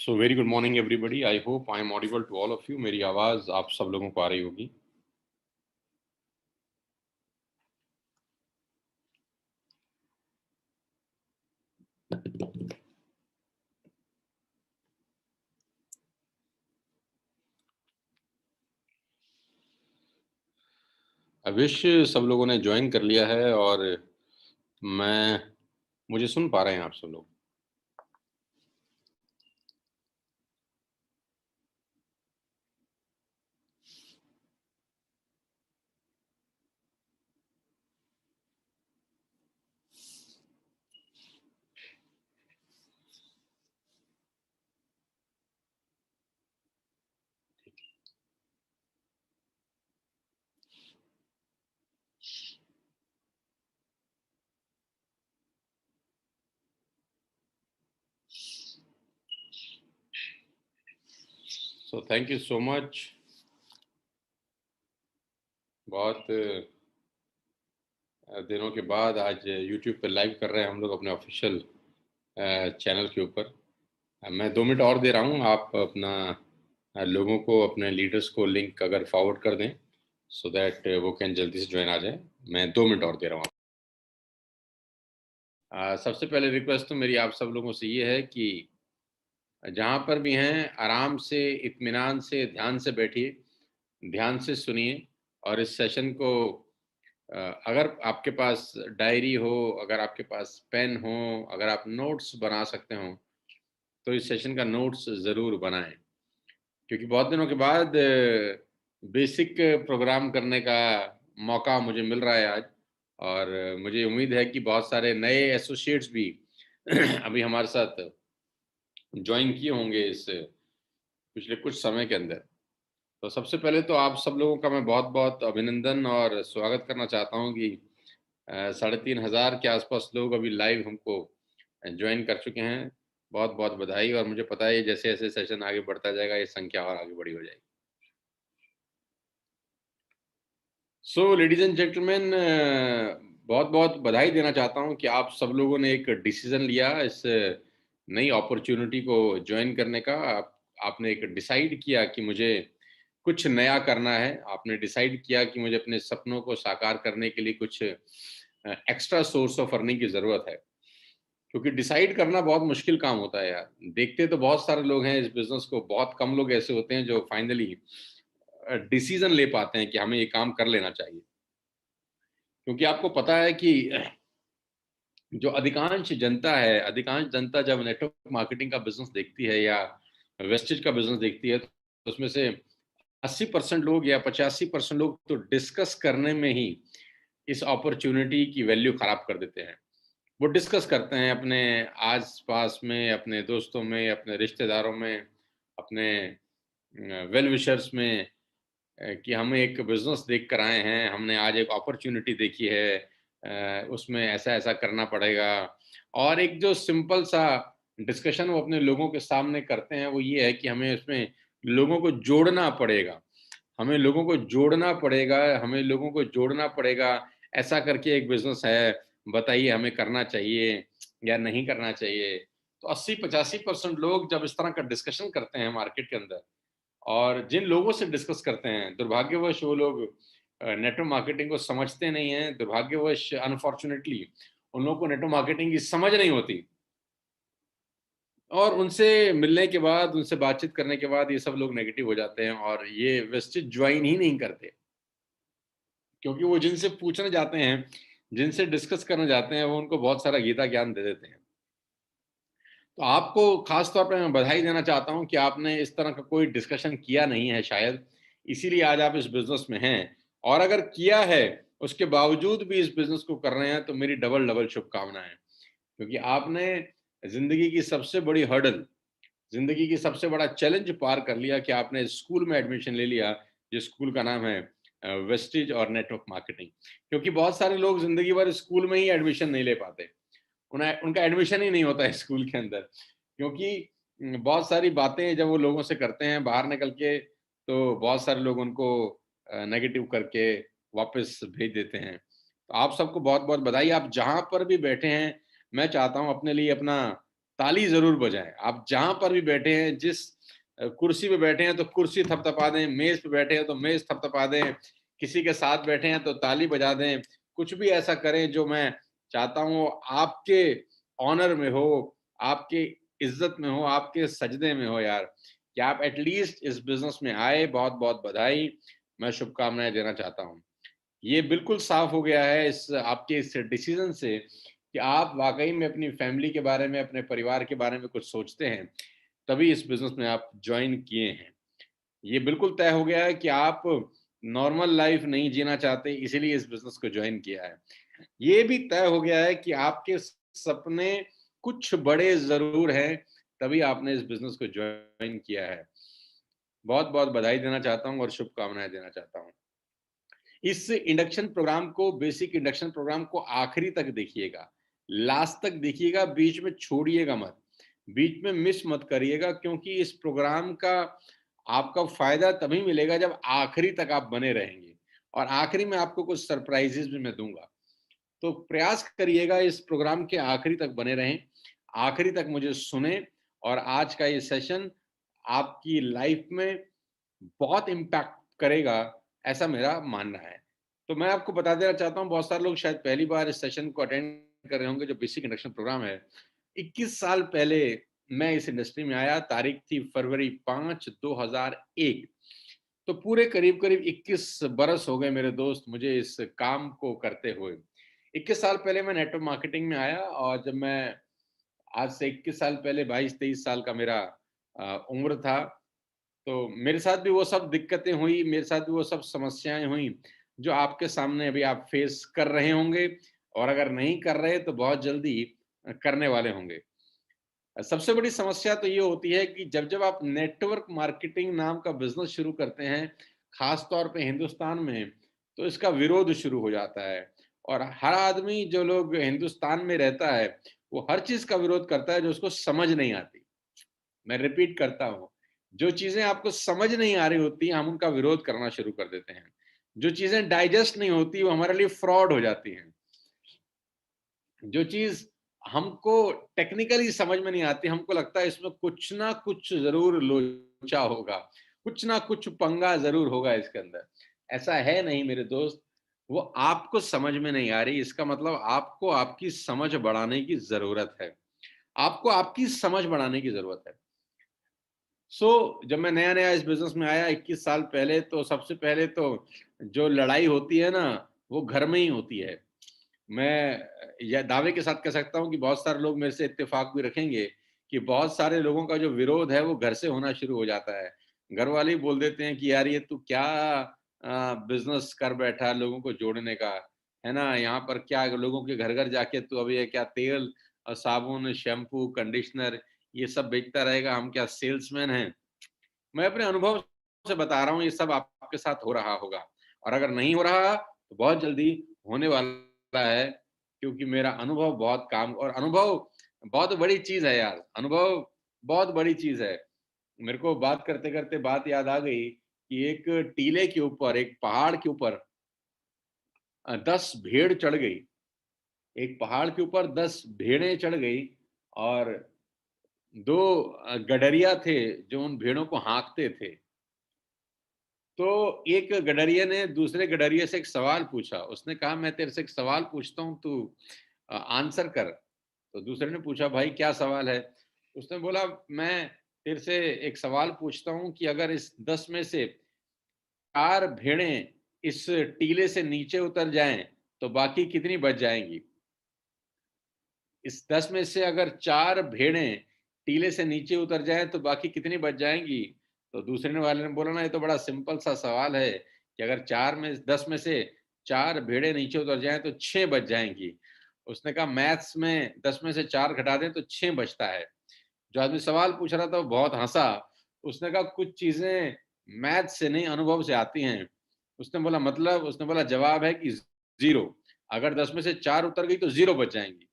So very good morning everybody. I hope I am audible to all of you. मेरी आवाज़ आप सब लोगों को आ रही होगी। आई विश सब लोगों ने ज्वाइन कर लिया है और मैं मुझे सुन पा रहे हैं आप सब लोग। So thank you so much. बहुत दिनों के बाद आज यूट्यूब पे लाइव कर रहे हैं हम लोग अपने ऑफिशियल चैनल के ऊपर। मैं 2 मिनट और दे रहा हूँ। आप अपना लोगों को, अपने लीडर्स को लिंक अगर फॉरवर्ड कर दें सो दैट वो कैन जल्दी से ज्वाइन आ जाए। मैं 2 मिनट और दे रहा हूँ। सबसे पहले रिक्वेस्ट तो मेरी आप सब लोगों से ये है कि जहाँ पर भी हैं आराम से, इत्मीनान से, ध्यान से बैठिए, ध्यान से सुनिए। और इस सेशन को अगर आपके पास डायरी हो, अगर आपके पास पेन हो, अगर आप नोट्स बना सकते हो तो इस सेशन का नोट्स ज़रूर बनाएं, क्योंकि बहुत दिनों के बाद बेसिक प्रोग्राम करने का मौका मुझे मिल रहा है आज। और मुझे उम्मीद है कि बहुत सारे नए एसोसिएट्स भी अभी हमारे साथ ज्वाइन किए होंगे इस पिछले कुछ समय के अंदर। तो सबसे पहले तो आप सब लोगों का मैं बहुत बहुत अभिनंदन और स्वागत करना चाहता हूं कि 3,500 के आसपास लोग अभी लाइव हमको ज्वाइन कर चुके हैं। बहुत बहुत बधाई। और मुझे पता है जैसे जैसे सेशन आगे बढ़ता जाएगा ये संख्या और आगे बड़ी हो जाएगी। सो लेडीज एंड जेंटलमैन, बहुत बहुत बधाई देना चाहता हूं कि आप सब लोगों ने एक डिसीजन लिया इस नई अपॉर्चुनिटी को ज्वाइन करने का। आपने एक डिसाइड किया कि मुझे कुछ नया करना है। आपने डिसाइड किया कि मुझे अपने सपनों को साकार करने के लिए कुछ एक्स्ट्रा सोर्स ऑफ अर्निंग की ज़रूरत है। क्योंकि डिसाइड करना बहुत मुश्किल काम होता है यार। देखते तो बहुत सारे लोग हैं इस बिजनेस को, बहुत कम लोग ऐसे होते हैं जो फाइनली डिसीजन ले पाते हैं कि हमें ये काम कर लेना चाहिए। क्योंकि आपको पता है कि जो अधिकांश जनता जब नेटवर्क मार्केटिंग का बिजनेस देखती है या वेस्टेज का बिजनेस देखती है तो उसमें से 80% लोग या 85% लोग तो डिस्कस करने में ही इस अपॉर्चुनिटी की वैल्यू खराब कर देते हैं। वो डिस्कस करते हैं अपने आस पास में, अपने दोस्तों में, अपने रिश्तेदारों में, अपने वेल विशर्स में कि हम एक बिजनेस देख कर आए हैं, हमने आज एक अपॉर्चुनिटी देखी है, उसमें ऐसा ऐसा करना पड़ेगा। और एक जो सिंपल सा डिस्कशन वो अपने लोगों के सामने करते हैं वो ये है कि हमें उसमें लोगों को जोड़ना पड़ेगा, हमें लोगों को जोड़ना पड़ेगा, हमें लोगों को जोड़ना पड़ेगा। ऐसा करके एक बिजनेस है, बताइए हमें करना चाहिए या नहीं करना चाहिए। तो 80-85% लोग जब इस तरह का डिस्कशन करते हैं मार्केट के अंदर, और जिन लोगों से डिस्कस करते हैं दुर्भाग्यवश वो लोग नेटवर्क मार्केटिंग को समझते नहीं हैं। दुर्भाग्यवश अनफॉर्चुनेटली उन लोगों को नेटवर्क मार्केटिंग की समझ नहीं होती। और उनसे मिलने के बाद, उनसे बातचीत करने के बाद ये सब लोग नेगेटिव हो जाते हैं और ये वेस्टेज ज्वाइन ही नहीं करते। क्योंकि वो जिनसे पूछने जाते हैं, जिनसे डिस्कस करने जाते हैं, वो उनको बहुत सारा गीता ज्ञान दे देते हैं। तो आपको खास तौर पे मैं बधाई देना चाहता हूँ कि आपने इस तरह का कोई डिस्कशन किया नहीं है शायद, इसीलिए आज आप इस बिज़नेस में हैं। और अगर किया है, उसके बावजूद भी इस बिज़नेस को कर रहे हैं तो मेरी डबल-डबल शुभकामनाएँ। क्योंकि आपने ज़िंदगी की सबसे बड़ी हर्डल, ज़िंदगी की सबसे बड़ा चैलेंज पार कर लिया कि आपने स्कूल में एडमिशन ले लिया, जिस स्कूल का नाम है वेस्टेज और नेटवर्क मार्केटिंग। क्योंकि बहुत सारे लोग ज़िंदगी भर स्कूल में ही एडमिशन नहीं ले पाते। उन्हें उनका एडमिशन ही नहीं होता है स्कूल के अंदर, क्योंकि बहुत सारी बातें जब वो लोगों से करते हैं बाहर निकल के तो बहुत सारे लोग उनको नेगेटिव करके वापस भेज देते हैं। तो आप सबको बहुत बहुत बधाई। आप जहाँ पर भी बैठे हैं, मैं चाहता हूँ अपने लिए अपना ताली ज़रूर बजाएँ। आप जहाँ पर भी बैठे हैं, जिस कुर्सी पे बैठे हैं तो कुर्सी थपथपा दें, मेज़ पे बैठे हैं तो मेज़ थपथपा दें, किसी के साथ बैठे हैं तो ताली बजा दें। कुछ भी ऐसा करें जो मैं चाहता हूँ आपके ऑनर में हो, आपकी इज़्ज़त में हो, आपके सजदे में हो यार, कि आप एट लीस्ट इस बिज़नेस में आए, बहुत-बहुत बधाई, मैं शुभकामनाएँ देना चाहता हूँ। ये बिल्कुल साफ़ हो गया है इस आपके इस डिसीज़न से कि आप वाक़ई में अपनी फ़ैमिली के बारे में, अपने परिवार के बारे में कुछ सोचते हैं, तभी इस बिज़नेस में आप जॉइन किए हैं। ये बिल्कुल तय हो गया है कि आप नॉर्मल लाइफ़ नहीं जीना चाहते, इसीलिए इस बिज़नेस को जॉइन किया है। ये भी तय हो गया है कि आपके सपने कुछ बड़े ज़रूर हैं, तभी आपने इस बिज़नेस को जॉइन किया है। बहुत-बहुत बधाई देना चाहता हूँ और शुभकामनाएँ देना चाहता हूँ। इस इंडक्शन प्रोग्राम को बेसिक इंडक्शन प्रोग्राम को आखिरी तक देखिएगा। लास्ट तक देखिएगा, बीच में छोड़िएगा मत। बीच में मिस मत करिएगा क्योंकि इस प्रोग्राम का आपका फ़ायदा तभी मिलेगा जब आखिरी तक आप बने रहेंगे और आखिरी में आपको कुछ सरप्राइज़ेज़ भी मैं दूँगा। तो प्रयास करिएगा इस प्रोग्राम के आखिरी तक बने रहें, आखिरी तक मुझे सुनें और आज का ये सेशन आपकी लाइफ़ में बहुत इम्पैक्ट करेगा, ऐसा मेरा मानना है। तो मैं आपको बता देना चाहता हूँ, बहुत सारे लोग शायद पहली बार इस सेशन को अटेंड कर रहे होंगे, जो बेसिक इंडक्शन प्रोग्राम है। 21 साल पहले मैं इस इंडस्ट्री में आया, तारीख थी फरवरी 5, 2001। तो पूरे करीब-करीब 21 बरस हो गए मेरे दोस्त मुझे इस काम को करते हुए। 21 साल पहले मैं नेटवर्क मार्केटिंग में आया और जब मैं आज से 21 साल पहले 22-23 साल का मेरा उम्र था, तो मेरे साथ भी वो सब दिक्कतें हुई, मेरे साथ भी वो सब समस्याएँ हुई, जो आपके सामने अभी आप फेस कर रहे होंगे और अगर नहीं कर रहे तो बहुत जल्दी करने वाले होंगे। सबसे बड़ी समस्या तो ये होती है कि जब-जब आप नेटवर्क मार्केटिंग नाम का बिज़नेस शुरू करते हैं, ख़ास तौर पे हिंदुस्तान में, तो इसका विरोध शुरू हो जाता है और हर आदमी जो लोग हिंदुस्तान में रहता है, वो हर चीज़ का विरोध करता है जो उसको समझ नहीं आती। मैं रिपीट करता हूँ, जो चीज़ें आपको समझ नहीं आ रही होती, हम उनका विरोध करना शुरू कर देते हैं। जो चीज़ें डाइजेस्ट नहीं होती, वो हमारे लिए फ्रॉड हो जाती हैं। जो चीज़ हमको टेक्निकली समझ में नहीं आती, हमको लगता है इसमें कुछ ना कुछ ज़रूर लोचा होगा, कुछ ना कुछ पंगा ज़रूर होगा इसके अंदर। ऐसा है नहीं मेरे दोस्त, वो आपको समझ में नहीं आ रही, इसका मतलब आपको आपकी समझ बढ़ाने की ज़रूरत है। आपको आपकी समझ बढ़ाने की ज़रूरत है। जब मैं नया-नया इस बिज़नेस में आया 21 साल पहले, तो सबसे पहले तो जो लड़ाई होती है ना, वो घर में ही होती है। मैं यह दावे के साथ कह सकता हूँ कि बहुत सारे लोग मेरे से इत्तेफ़ाक भी रखेंगे कि बहुत सारे लोगों का जो विरोध है, वो घर से होना शुरू हो जाता है। घर वाले ही बोल देते हैं कि यार ये तू क्या बिज़नेस कर बैठा लोगों को जोड़ने का, है ना? यहाँ पर क्या लोगों के घर-घर जाके तू अभी ये क्या तेल साबुन, शैम्पू, कंडीशनर ये सब बेचता रहेगा, हम क्या सेल्समैन हैं? मैं अपने अनुभव से बता रहा हूँ ये सब आपके साथ हो रहा होगा और अगर नहीं हो रहा तो बहुत जल्दी होने वाला है क्योंकि मेरा अनुभव बहुत काम और अनुभव बहुत बड़ी चीज़ है यार, अनुभव बहुत बड़ी चीज़ है। मेरे को बात करते-करते बात याद आ गई कि एक टीले के ऊपर, एक पहाड़ के ऊपर 10 भेड़ चढ़ गई। एक पहाड़ के ऊपर 10 भेड़ें चढ़ गई और 2 गडरिया थे जो उन भेड़ों को हाँकते थे। तो एक गडरिये ने दूसरे गडरिये से एक सवाल पूछा। उसने कहा मैं तेरे से एक सवाल पूछता हूँ तू आंसर कर। तो दूसरे ने पूछा भाई क्या सवाल है? उसने बोला मैं तेरे से एक सवाल पूछता हूँ कि अगर इस 10 में से 4 भेड़ें इस टीले से नीचे उतर जाएँ तो बाकी कितनी बच जाएँगी? इस 10 में से अगर 4 भेड़ें टीले से नीचे उतर जाएँ तो बाकी कितनी बच जाएँगी? तो दूसरे वाले ने बोला ना ये तो बड़ा सिंपल सा सवाल है कि अगर 4 में 10 में से 4 भेड़ें नीचे उतर जाएँ तो 6 बच जाएँगी। उसने कहा मैथ्स में 10 में से 4 घटा दें तो 6 बचता है। जो आदमी सवाल पूछ रहा था वो बहुत हँसा। उसने कहा कुछ चीज़ें मैथ्स से नहीं अनुभव से आती हैं। उसने बोला मतलब? उसने बोला जवाब है कि 0 अगर 10 में से 4 उतर गई तो 0 बच जाएँगी।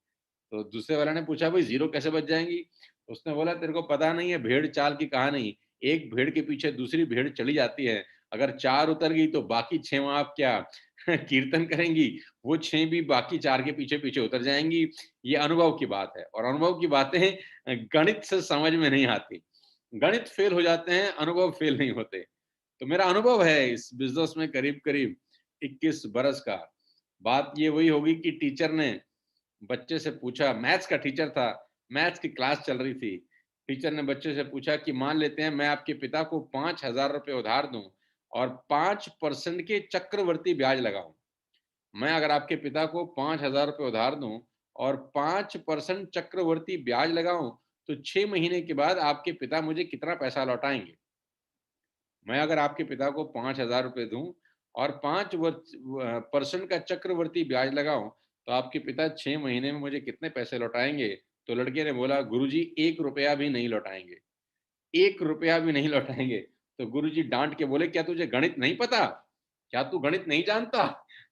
तो दूसरे वाले ने पूछा भाई 0 कैसे बच जाएँगी? उसने बोला तेरे को पता नहीं है भेड़ चाल की कहानी, एक भेड़ के पीछे दूसरी भेड़ चली जाती है, अगर 4 उतर गई तो बाकी 6 वहाँ क्या कीर्तन करेंगी, वो 6 भी बाकी 4 के पीछे-पीछे उतर जाएँगी। ये अनुभव की बात है और अनुभव की बातें गणित से समझ में नहीं आती। गणित फ़ेल हो जाते हैं, अनुभव फ़ेल नहीं होते। तो मेरा अनुभव है इस बिज़नेस में करीब-करीब 21 बरस का। बात ये वही होगी कि टीचर ने बच्चे से पूछा, मैथ्स का टीचर था, मैथ्स की क्लास चल रही थी। टीचर ने बच्चे से पूछा कि मान लेते हैं मैं आपके पिता को ₹5000 उधार दूँ और 5% के चक्रवर्ती ब्याज लगाऊँ। मैं अगर आपके पिता को ₹5000 उधार दूँ और 5% चक्रवर्ती ब्याज लगाऊँ, तो 6 महीने के बाद आपके पिता मुझे कितना पैसा लौटाएँगे? मैं अगर आपके पिता को ₹5000 दूँ और 5 परसेंट का चक्रवर्ती ब्याज लगाऊँ, तो आपके पिता 6 महीने में मुझे कितने पैसे लौटाएँगे? तो लड़के ने बोला, "गुरुजी ₹1 भी नहीं लौटाएँगे, ₹1 भी नहीं लौटाएँगे।" तो गुरुजी डाँट के बोले, "क्या तुझे गणित नहीं पता? क्या तू गणित नहीं जानता?"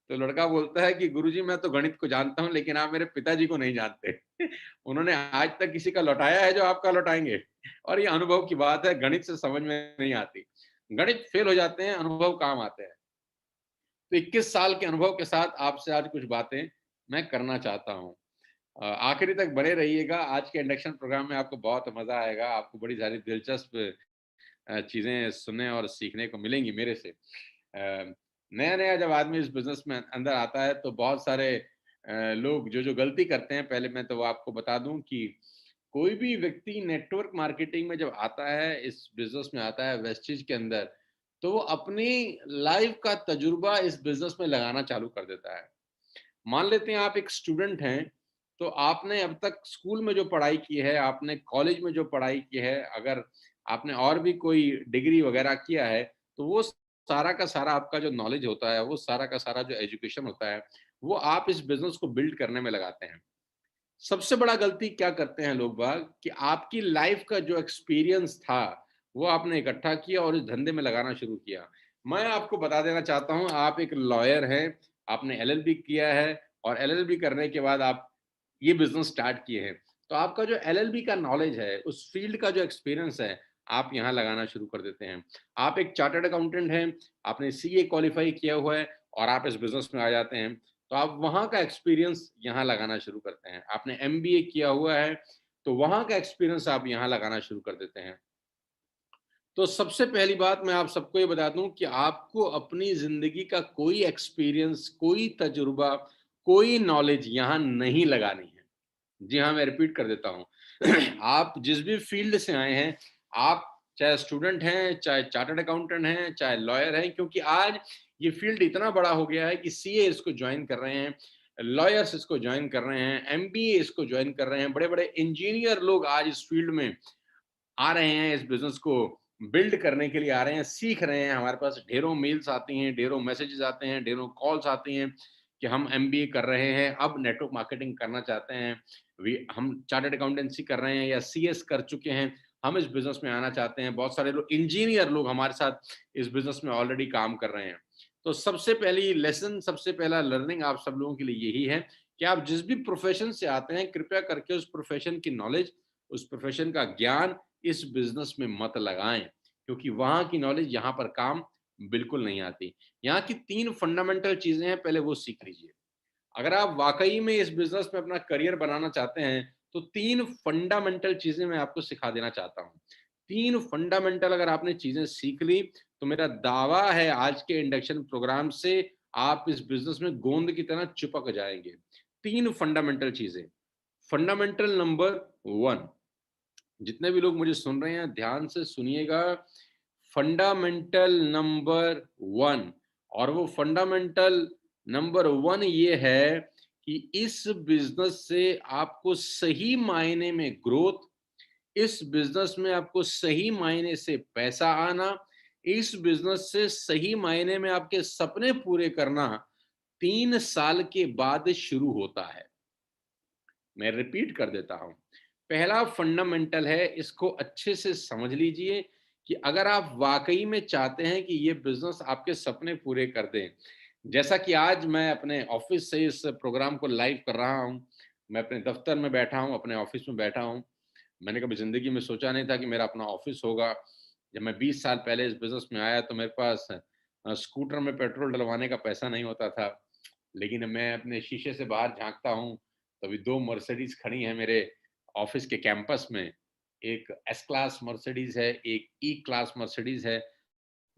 तो लड़का बोलता है कि गुरुजी मैं तो गणित को जानता हूँ, लेकिन आप मेरे पिताजी को नहीं जानते। उन्होंने आज तक किसी का लौटाया है जो आपका लौटाएँगे? और ये अनुभव की बात है, गणित से समझ में नहीं आती। गणित फेल हो जाते हैं, अनुभव काम आते हैं। तो 21 साल के अनुभव के साथ आपसे आज कुछ बातें मैं करना चाहता हूँ। आखिरी तक बने रहिएगा, आज के इंडक्शन प्रोग्राम में आपको बहुत मज़ा आएगा, आपको बड़ी सारी दिलचस्प चीज़ें सुनने और सीखने को मिलेंगी मेरे से। नया-नया जब आदमी इस बिज़नेस में अंदर आता है तो बहुत सारे लोग जो-जो गलती करते हैं, पहले मैं तो वो आपको बता दूँ कि कोई भी व्यक्ति नेटवर्क मार्केटिंग में जब आता है, इस बिज़नेस में आता है वेस्टेज के अंदर, तो वो अपनी लाइफ़ का तजुर्बा इस बिज़नेस में लगाना चालू कर देता है। मान लेते हैं आप एक स्टूडेंट हैं, तो आपने अब तक स्कूल में जो पढ़ाई की है, आपने कॉलेज में जो पढ़ाई की है, अगर आपने और भी कोई डिग्री वगैरह किया है, तो वो सारा का सारा आपका जो नॉलेज होता है, वो सारा का सारा जो एजुकेशन होता है, वो आप इस बिज़नेस को बिल्ड करने में लगाते हैं। सबसे बड़ा गलती क्या करते हैं लोग बाग कि आपकी लाइफ का जो एक्सपीरियंस था, वो आपने इकट्ठा किया और इस धंधे में लगाना शुरू किया। मैं आपको बता देना चाहता हूँ, आप एक लॉयर हैं, आपने एलएलबी किया है और एलएलबी करने के बाद आप ये बिज़नेस स्टार्ट किए हैं। तो आपका जो एलएलबी का नॉलेज है, उस फील्ड का जो एक्सपीरियंस है, आप यहाँ लगाना शुरू कर देते हैं। आप एक चार्टर्ड अकाउंटेंट हैं, आपने सीए क्वालिफाई किया हुआ है और आप इस बिज़नेस में आ जाते हैं। तो आप वहाँ का एक्सपीरियंस यहाँ लगाना शुरू करते हैं। आपने एमबीए किया हुआ है, तो वहाँ का एक्सपीरियंस आप यहाँ लगाना शुरू कर देते हैं। तो सबसे पहली बात मैं आप सबको ये बता दूँ कि आपको अपनी ज़िंदगी का कोई एक्सपीरियंस, कोई तजुर्बा, कोई नॉलेज यहाँ नहीं लगानी है। जी हाँ, मैं रिपीट कर देता हूँ। आप जिस भी फ़ील्ड से आए हैं, आप चाहे स्टूडेंट हैं, चाहे चार्टर्ड अकाउंटेंट हैं, चाहे लॉयर हैं, क्योंकि आज ये फ़ील्ड इतना बड़ा हो गया है कि सीए इसको जॉइन कर रहे हैं, लॉयर्स इसको जॉइन कर रहे हैं, एमबीए इसको जॉइन कर रहे हैं, बड़े-बड़े इंजीनियर लोग आज इस फ़ील्ड में आ रहे हैं, इस बिज़नेस को बिल्ड करने के लिए आ रहे हैं, सीख रहे हैं। हमारे पास ढेरों मेल्स आती हैं, ढेरों मैसेजेस आते हैं, ढेरों कॉल्स आती हैं कि हम एमबीए कर रहे हैं, अब नेटवर्क मार्केटिंग करना चाहते हैं। वी हम चार्टर्ड अकाउंटेंसी कर रहे हैं या सीएस कर चुके हैं, हम इस बिज़नेस में आना चाहते हैं। बहुत सारे लोग इंजीनियर लोग हमारे साथ इस बिज़नेस में ऑलरेडी काम कर रहे हैं। तो सबसे पहली लेसन, सबसे पहला लर्निंग आप सब लोगों के लिए यही है कि आप जिस भी प्रोफ़ेशन से आते हैं, कृपया करके उस प्रोफ़ेशन की नॉलेज, उस प्रोफ़ेशन का ज्ञान इस बिज़नेस में मत लगाएँ, क्योंकि वहाँ की नॉलेज यहाँ पर काम बिल्कुल नहीं आती। यहाँ की 3 फंडामेंटल चीज़ें हैं, पहले वो सीख लीजिए। अगर आप वाक़ई में इस बिज़नेस में अपना करियर बनाना चाहते हैं, तो 3 फंडामेंटल चीज़ें मैं आपको सिखा देना चाहता हूँ। 3 फंडामेंटल अगर आपने चीज़ें सीख ली, तो मेरा दावा है आज के इंडक्शन प्रोग्राम से आप इस बिज़नेस में गोंद की तरह चिपक जाएँगे। 3 फंडामेंटल चीज़ें। फंडामेंटल नंबर 1, जितने भी लोग मुझे सुन रहे हैं ध्यान से सुनिएगा। फंडामेंटल नंबर 1, और वो फंडामेंटल नंबर 1 ये है कि इस बिज़नेस से आपको सही मायने में ग्रोथ, इस बिज़नेस में आपको सही मायने से पैसा आना, इस बिज़नेस से सही मायने में आपके सपने पूरे करना 3 साल के बाद शुरू होता है। मैं रिपीट कर देता हूँ। पहला फंडामेंटल है, इसको अच्छे से समझ लीजिए कि अगर आप वाक़ई में चाहते हैं कि ये बिज़नेस आपके सपने पूरे कर दें, जैसा कि आज मैं अपने ऑफ़िस से इस प्रोग्राम को लाइव कर रहा हूँ, मैं अपने दफ़्तर में बैठा हूँ, अपने ऑफ़िस में बैठा हूँ। मैंने कभी ज़िंदगी में सोचा नहीं था कि मेरा अपना ऑफ़िस होगा। जब मैं 20 साल पहले इस बिज़नेस में आया तो मेरे पास स्कूटर में पेट्रोल डलवाने का पैसा नहीं होता था। लेकिन मैं अपने शीशे से बाहर झाँकता हूँ, तो अभी 2 मर्सिडीज़ खड़ी हैं मेरे ऑफ़िस के कैंपस में। एक एस क्लास मर्सिडीज़ है, एक ई क्लास मर्सिडीज़ है,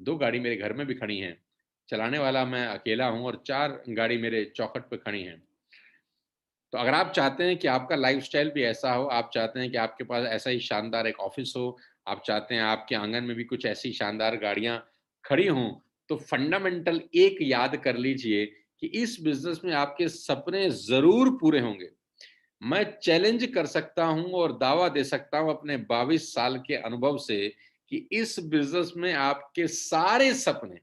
2 गाड़ी मेरे घर में भी खड़ी हैं। चलाने वाला मैं अकेला हूँ और 4 गाड़ी मेरे चौखट पे खड़ी हैं। तो अगर आप चाहते हैं कि आपका लाइफ़स्टाइल भी ऐसा हो, आप चाहते हैं कि आपके पास ऐसा ही शानदार एक ऑफ़िस हो, आप चाहते हैं आपके आंगन में भी कुछ ऐसी शानदार गाड़ियाँ खड़ी हों, तो फंडामेंटल एक याद कर लीजिए कि इस बिज़नेस में आपके सपने ज़रूर पूरे होंगे। मैं चैलेंज कर सकता हूँ और दावा दे सकता हूँ अपने 22 साल के अनुभव से कि इस बिज़नेस में आपके सारे सपने,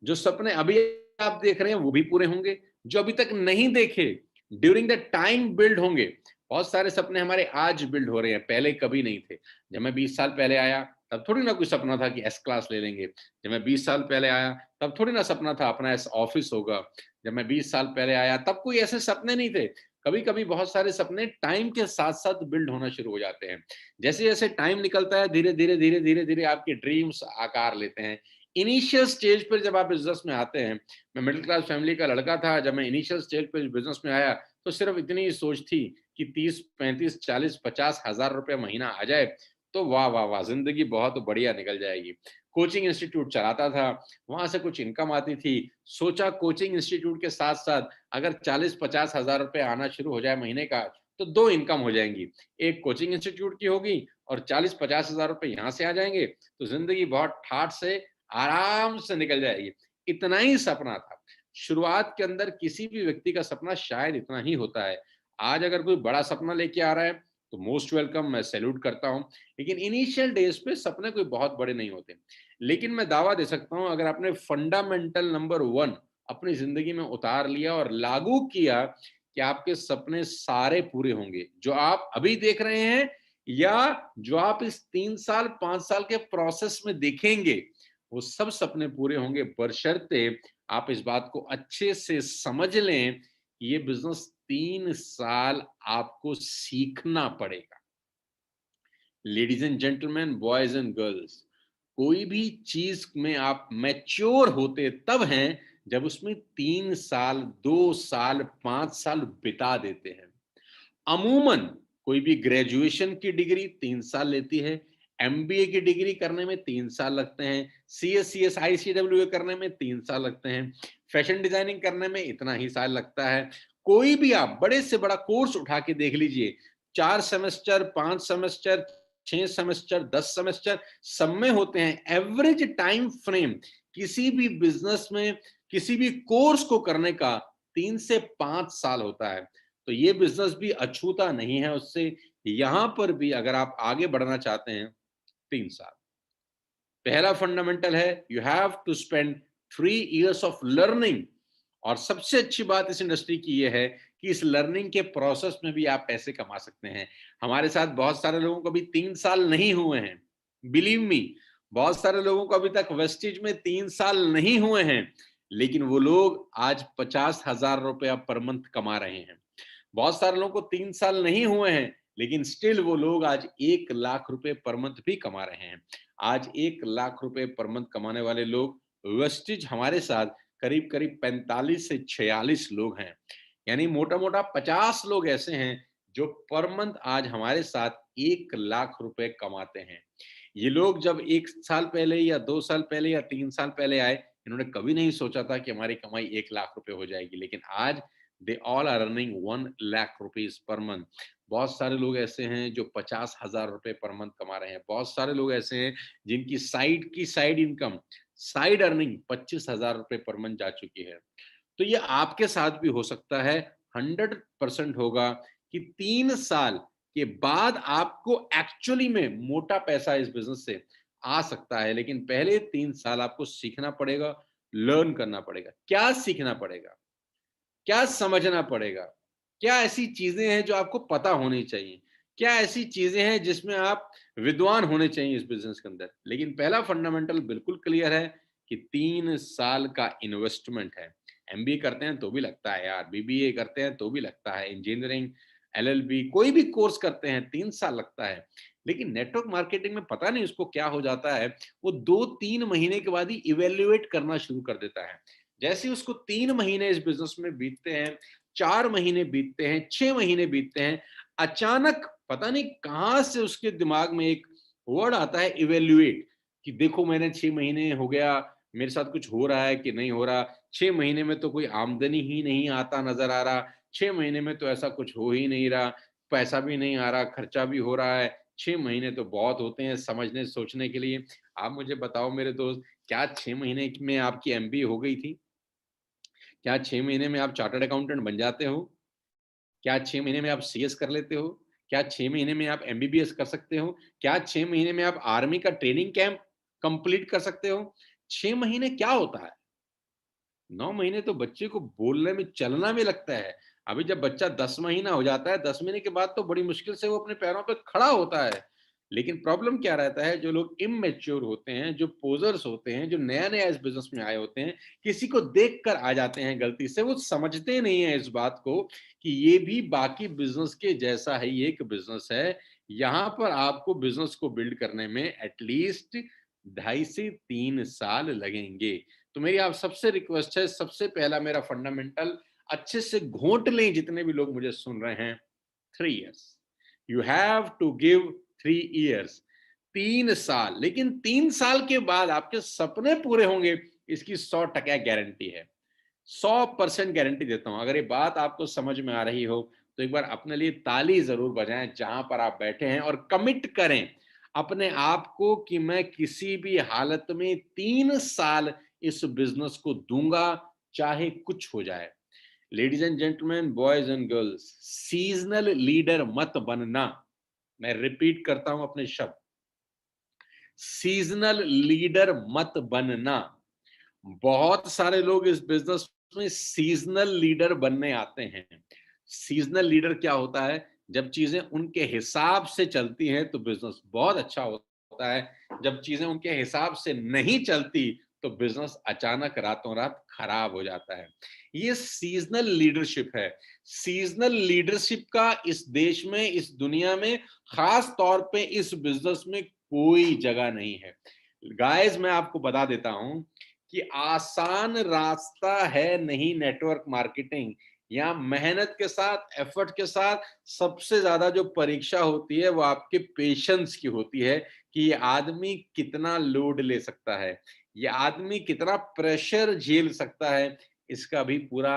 जो सपने अभी आप देख रहे हैं वो भी पूरे होंगे, जो अभी तक नहीं देखे ड्यूरिंग द टाइम बिल्ड होंगे। बहुत सारे सपने हमारे आज बिल्ड हो रहे हैं, पहले कभी नहीं थे। जब मैं 20 साल पहले आया, तब थोड़ी ना कोई सपना था कि एस क्लास ले लेंगे। जब मैं 20 साल पहले आया, तब थोड़ी ना सपना था अपना ऐसा ऑफिस होगा। जब मैं 20 साल पहले आया, तब कोई ऐसे सपने नहीं थे। कभी-कभी बहुत सारे सपने टाइम के साथ-साथ बिल्ड होना शुरू हो जाते हैं। जैसे-जैसे टाइम निकलता है, धीरे-धीरे, धीरे-धीरे आपके ड्रीम्स आकार लेते हैं। इनिशियल स्टेज पर जब आप बिज़नेस में आते हैं, मैं मिडिल क्लास फैमिली का लड़का था, जब मैं इनिशियल स्टेज पे बिज़नेस में आया, तो सिर्फ़ इतनी ही सोच थी कि 30, 35, 40, 50 हज़ार रुपए महीना आ जाए, तो वाह, वाह, वाह! ज़िंदगी बहुत बढ़िया निकल जाएगी। कोचिंग इंस्टीट्यूट चलाता था, वहाँ से कुछ इनकम आती थी। सोचा कोचिंग इंस्टीट्यूट के साथ-साथ अगर 40-50 हज़ार रुपए आना शुरू हो जाए महीने का, तो 2 इनकम हो जाएँगी। एक कोचिंग इंस्टीट्यूट की होगी और 40-50 हज़ार रुपए यहाँ से आ जाएँगे, तो ज़िंदगी बहुत ठाठ से आराम से निकल जाएगी। इतना ही सपना था। शुरुआत के अंदर किसी भी व्यक्ति का सपना शायद इतना ही होता है। आज अगर कोई बड़ा सपना लेके आ रहा है, तो मोस्ट वेलकम, मैं सैल्यूट करता हूँ। लेकिन इनिशियल डेज़ पे सपने कोई बहुत बड़े नहीं होते। लेकिन मैं दावा दे सकता हूँ अगर आपने फंडामेंटल नंबर 1 अपनी ज़िंदगी में उतार लिया और लागू किया, कि आपके सपने सारे पूरे होंगे। जो आप अभी देख रहे हैं या जो आप इस 3 साल, 5 साल के प्रोसेस में देखेंगे, वो सब सपने पूरे होंगे बशर्ते आप इस बात को अच्छे से समझ लें कि ये बिज़नेस 3 साल आपको सीखना पड़ेगा। Ladies and gentleman, boys and girls, कोई भी चीज़ में आप मैच्योर होते तब हैं, जब उसमें 3 साल, 2 साल, 5 साल बिता देते हैं। अमूमन कोई भी ग्रेजुएशन की डिग्री 3 साल लेती है, एमबीए की डिग्री करने में 3 साल लगते हैं, सीएस, सीएस, आईसीडब्ल्यूए करने में 3 साल लगते हैं, फैशन डिजाइनिंग करने में इतना ही साल लगता है। कोई भी आप बड़े से बड़ा कोर्स उठा के देख लीजिए, 4 सेमेस्टर, 5 सेमेस्टर, 6 सेमेस्टर, 10 सेमेस्टर सब में होते हैं। एवरेज टाइम फ्रेम किसी भी बिज़नेस में, किसी भी कोर्स को करने का 3 से 5 साल होता है। तो ये बिज़नेस भी अछूता नहीं है उससे। यहाँ पर भी अगर आप आगे बढ़ना चाहते हैं, 3 साल। पहला फंडामेंटल है, you have to spend 3 years of learning. और सबसे अच्छी बात इस इंडस्ट्री की ये है कि इस लर्निंग के प्रोसेस में भी आप पैसे कमा सकते हैं। हमारे साथ बहुत सारे लोगों को अभी 3 साल नहीं हुए हैं। बिलीव मी, बहुत सारे लोगों को अभी तक वेस्टेज में 3 साल नहीं हुए हैं, लेकिन वो लोग आज 50,000 रुपया पर मंथ कमा रहे हैं। बहुत सारे लोगों को 3 साल नहीं हुए हैं, लेकिन स्टिल वो लोग आज 1 लाख रुपए पर मंथ भी कमा रहे हैं। आज 1 लाख रुपए पर मंथ कमाने वाले लोग वेस्टेज हमारे साथ करीब-करीब 45 से 46 लोग हैं। यानी मोटा-मोटा 50 लोग ऐसे हैं जो पर मंथ आज हमारे साथ 1 लाख रुपए कमाते हैं। ये लोग जब 1 साल पहले या 2 साल पहले या 3 साल पहले आए, इन्होंने कभी नहीं सोचा था कि हमारी कमाई 1 लाख रुपए हो जाएगी। लेकिन आज they all are earning 1 lakh rupees per month. बहुत सारे लोग ऐसे हैं जो 50,000 रुपए पर मंथ कमा रहे हैं। बहुत सारे लोग ऐसे हैं जिनकी साइड इनकम, साइड अर्निंग 25,000 रुपए पर मंथ जा चुकी है। तो ये आपके साथ भी हो सकता है, 100% होगा कि 3 साल के बाद आपको एक्चुअली में मोटा पैसा इस बिज़नेस से आ सकता है, लेकिन पहले 3 साल आपको सीखना पड़ेगा, लर्न करना पड़ेगा। क्या सीखना पड़ेगा? क्या समझना पड़ेगा? क्या ऐसी चीज़ें हैं जो आपको पता होनी चाहिए? क्या ऐसी चीज़ें हैं जिसमें आप विद्वान होने चाहिए इस बिज़नेस के अंदर? लेकिन पहला फंडामेंटल बिल्कुल क्लियर है कि 3 साल का इन्वेस्टमेंट है। एमबीए करते हैं तो भी लगता है यार, बीबीए करते हैं तो भी लगता है, इंजीनियरिंग, LLB, कोई भी कोर्स करते हैं 3 साल लगता है। लेकिन नेटवर्क मार्केटिंग में पता नहीं उसको क्या हो जाता है, वो 2-3 महीने के बाद ही इवैल्यूएट करना शुरू कर देता है। जैसे ही उसको 3 महीने इस बिज़नेस में बीतते हैं, 4 महीने बीतते हैं, 6 महीने बीतते हैं, अचानक पता नहीं कहाँ से उसके दिमाग में एक वर्ड आता है इवैल्यूएट, कि देखो मैंने 6 महीने हो गया, मेरे साथ कुछ हो रहा है कि नहीं हो रहा, 6 महीने में तो कोई आमदनी ही नहीं आता नज़र आ रहा, 6 महीने में तो ऐसा कुछ हो ही नहीं रहा, पैसा भी नहीं आ रहा, खर्चा भी हो रहा है, 6 महीने तो बहुत होते हैं समझने सोचने के लिए। आप मुझे बताओ मेरे दोस्त, क्या 6 महीने में आपकी MBA हो गई थी? क्या 6 महीने में आप चार्टर्ड अकाउंटेंट बन जाते हो? क्या 6 महीने में आप CS कर लेते हो? क्या 6 महीने में आप MBBS कर सकते हो? क्या 6 महीने में आप आर्मी का ट्रेनिंग कैंप कंप्लीट कर सकते हो? 6 महीने क्या होता है? 9 महीने तो बच्चे को बोलने में, चलना में लगता है। अभी जब बच्चा 10 महीना हो जाता है, 10 महीने के बाद तो बड़ी मुश्किल से वो अपने पैरों पे खड़ा होता है। लेकिन प्रॉब्लम क्या रहता है, जो लोग इमैच्योर होते हैं, जो पोज़र्स होते हैं, जो नया-नया इस बिज़नेस में आए होते हैं, किसी को देख कर आ जाते हैं गलती से, वो समझते नहीं हैं इस बात को कि ये भी बाकी बिज़नेस के जैसा ही एक बिज़नेस है। यहाँ पर आपको बिज़नेस को बिल्ड करने में एट लीस्ट 2.5 से 3 साल लगेंगे। तो मेरी आप सबसे रिक्वेस्ट है, सबसे पहला मेरा फंडामेंटल, अच्छे से घोंट लें जितने भी लोग मुझे सुन रहे हैं, 3 years. You have to give 3 years, 3 साल। लेकिन 3 साल के बाद आपके सपने पूरे होंगे, इसकी 100% गारंटी है। 100% गारंटी देता हूं। अगर ये बात आपको समझ में आ रही हो तो एक बार अपने लिए ताली जरूर बजाएं जहां पर आप बैठे हैं, और कमिट करें अपने आप को कि मैं किसी भी हालत में 3 साल इस बिजनेस को दूंगा, चाहे कुछ हो जाए। Ladies and gentleman, boys and girls, seasonal leader मत बनना। मैं रिपीट करता हूं अपने शब्द, सीजनल लीडर मत बनना। बहुत सारे लोग इस बिजनेस में सीजनल लीडर बनने आते हैं। सीजनल लीडर क्या होता है? जब चीजें उनके हिसाब से चलती हैं तो बिजनेस बहुत अच्छा होता है, जब चीजें उनके हिसाब से नहीं चलती तो बिजनेस अचानक रातों रात खराब हो जाता है। ये सीजनल लीडरशिप है। सीजनल लीडरशिप का इस देश में, इस दुनिया में, खास तौर पे इस बिजनेस में कोई जगह नहीं है। गाइस, मैं आपको बता देता हूं कि आसान रास्ता है नहीं नेटवर्क मार्केटिंग। यहाँ मेहनत के साथ, एफर्ट के साथ सबसे ज्यादा जो परीक्षा होती है वो आपके पेशेंस की होती है, कि ये आदमी कितना लोड ले सकता है, ये आदमी कितना प्रेशर झेल सकता है। इसका भी पूरा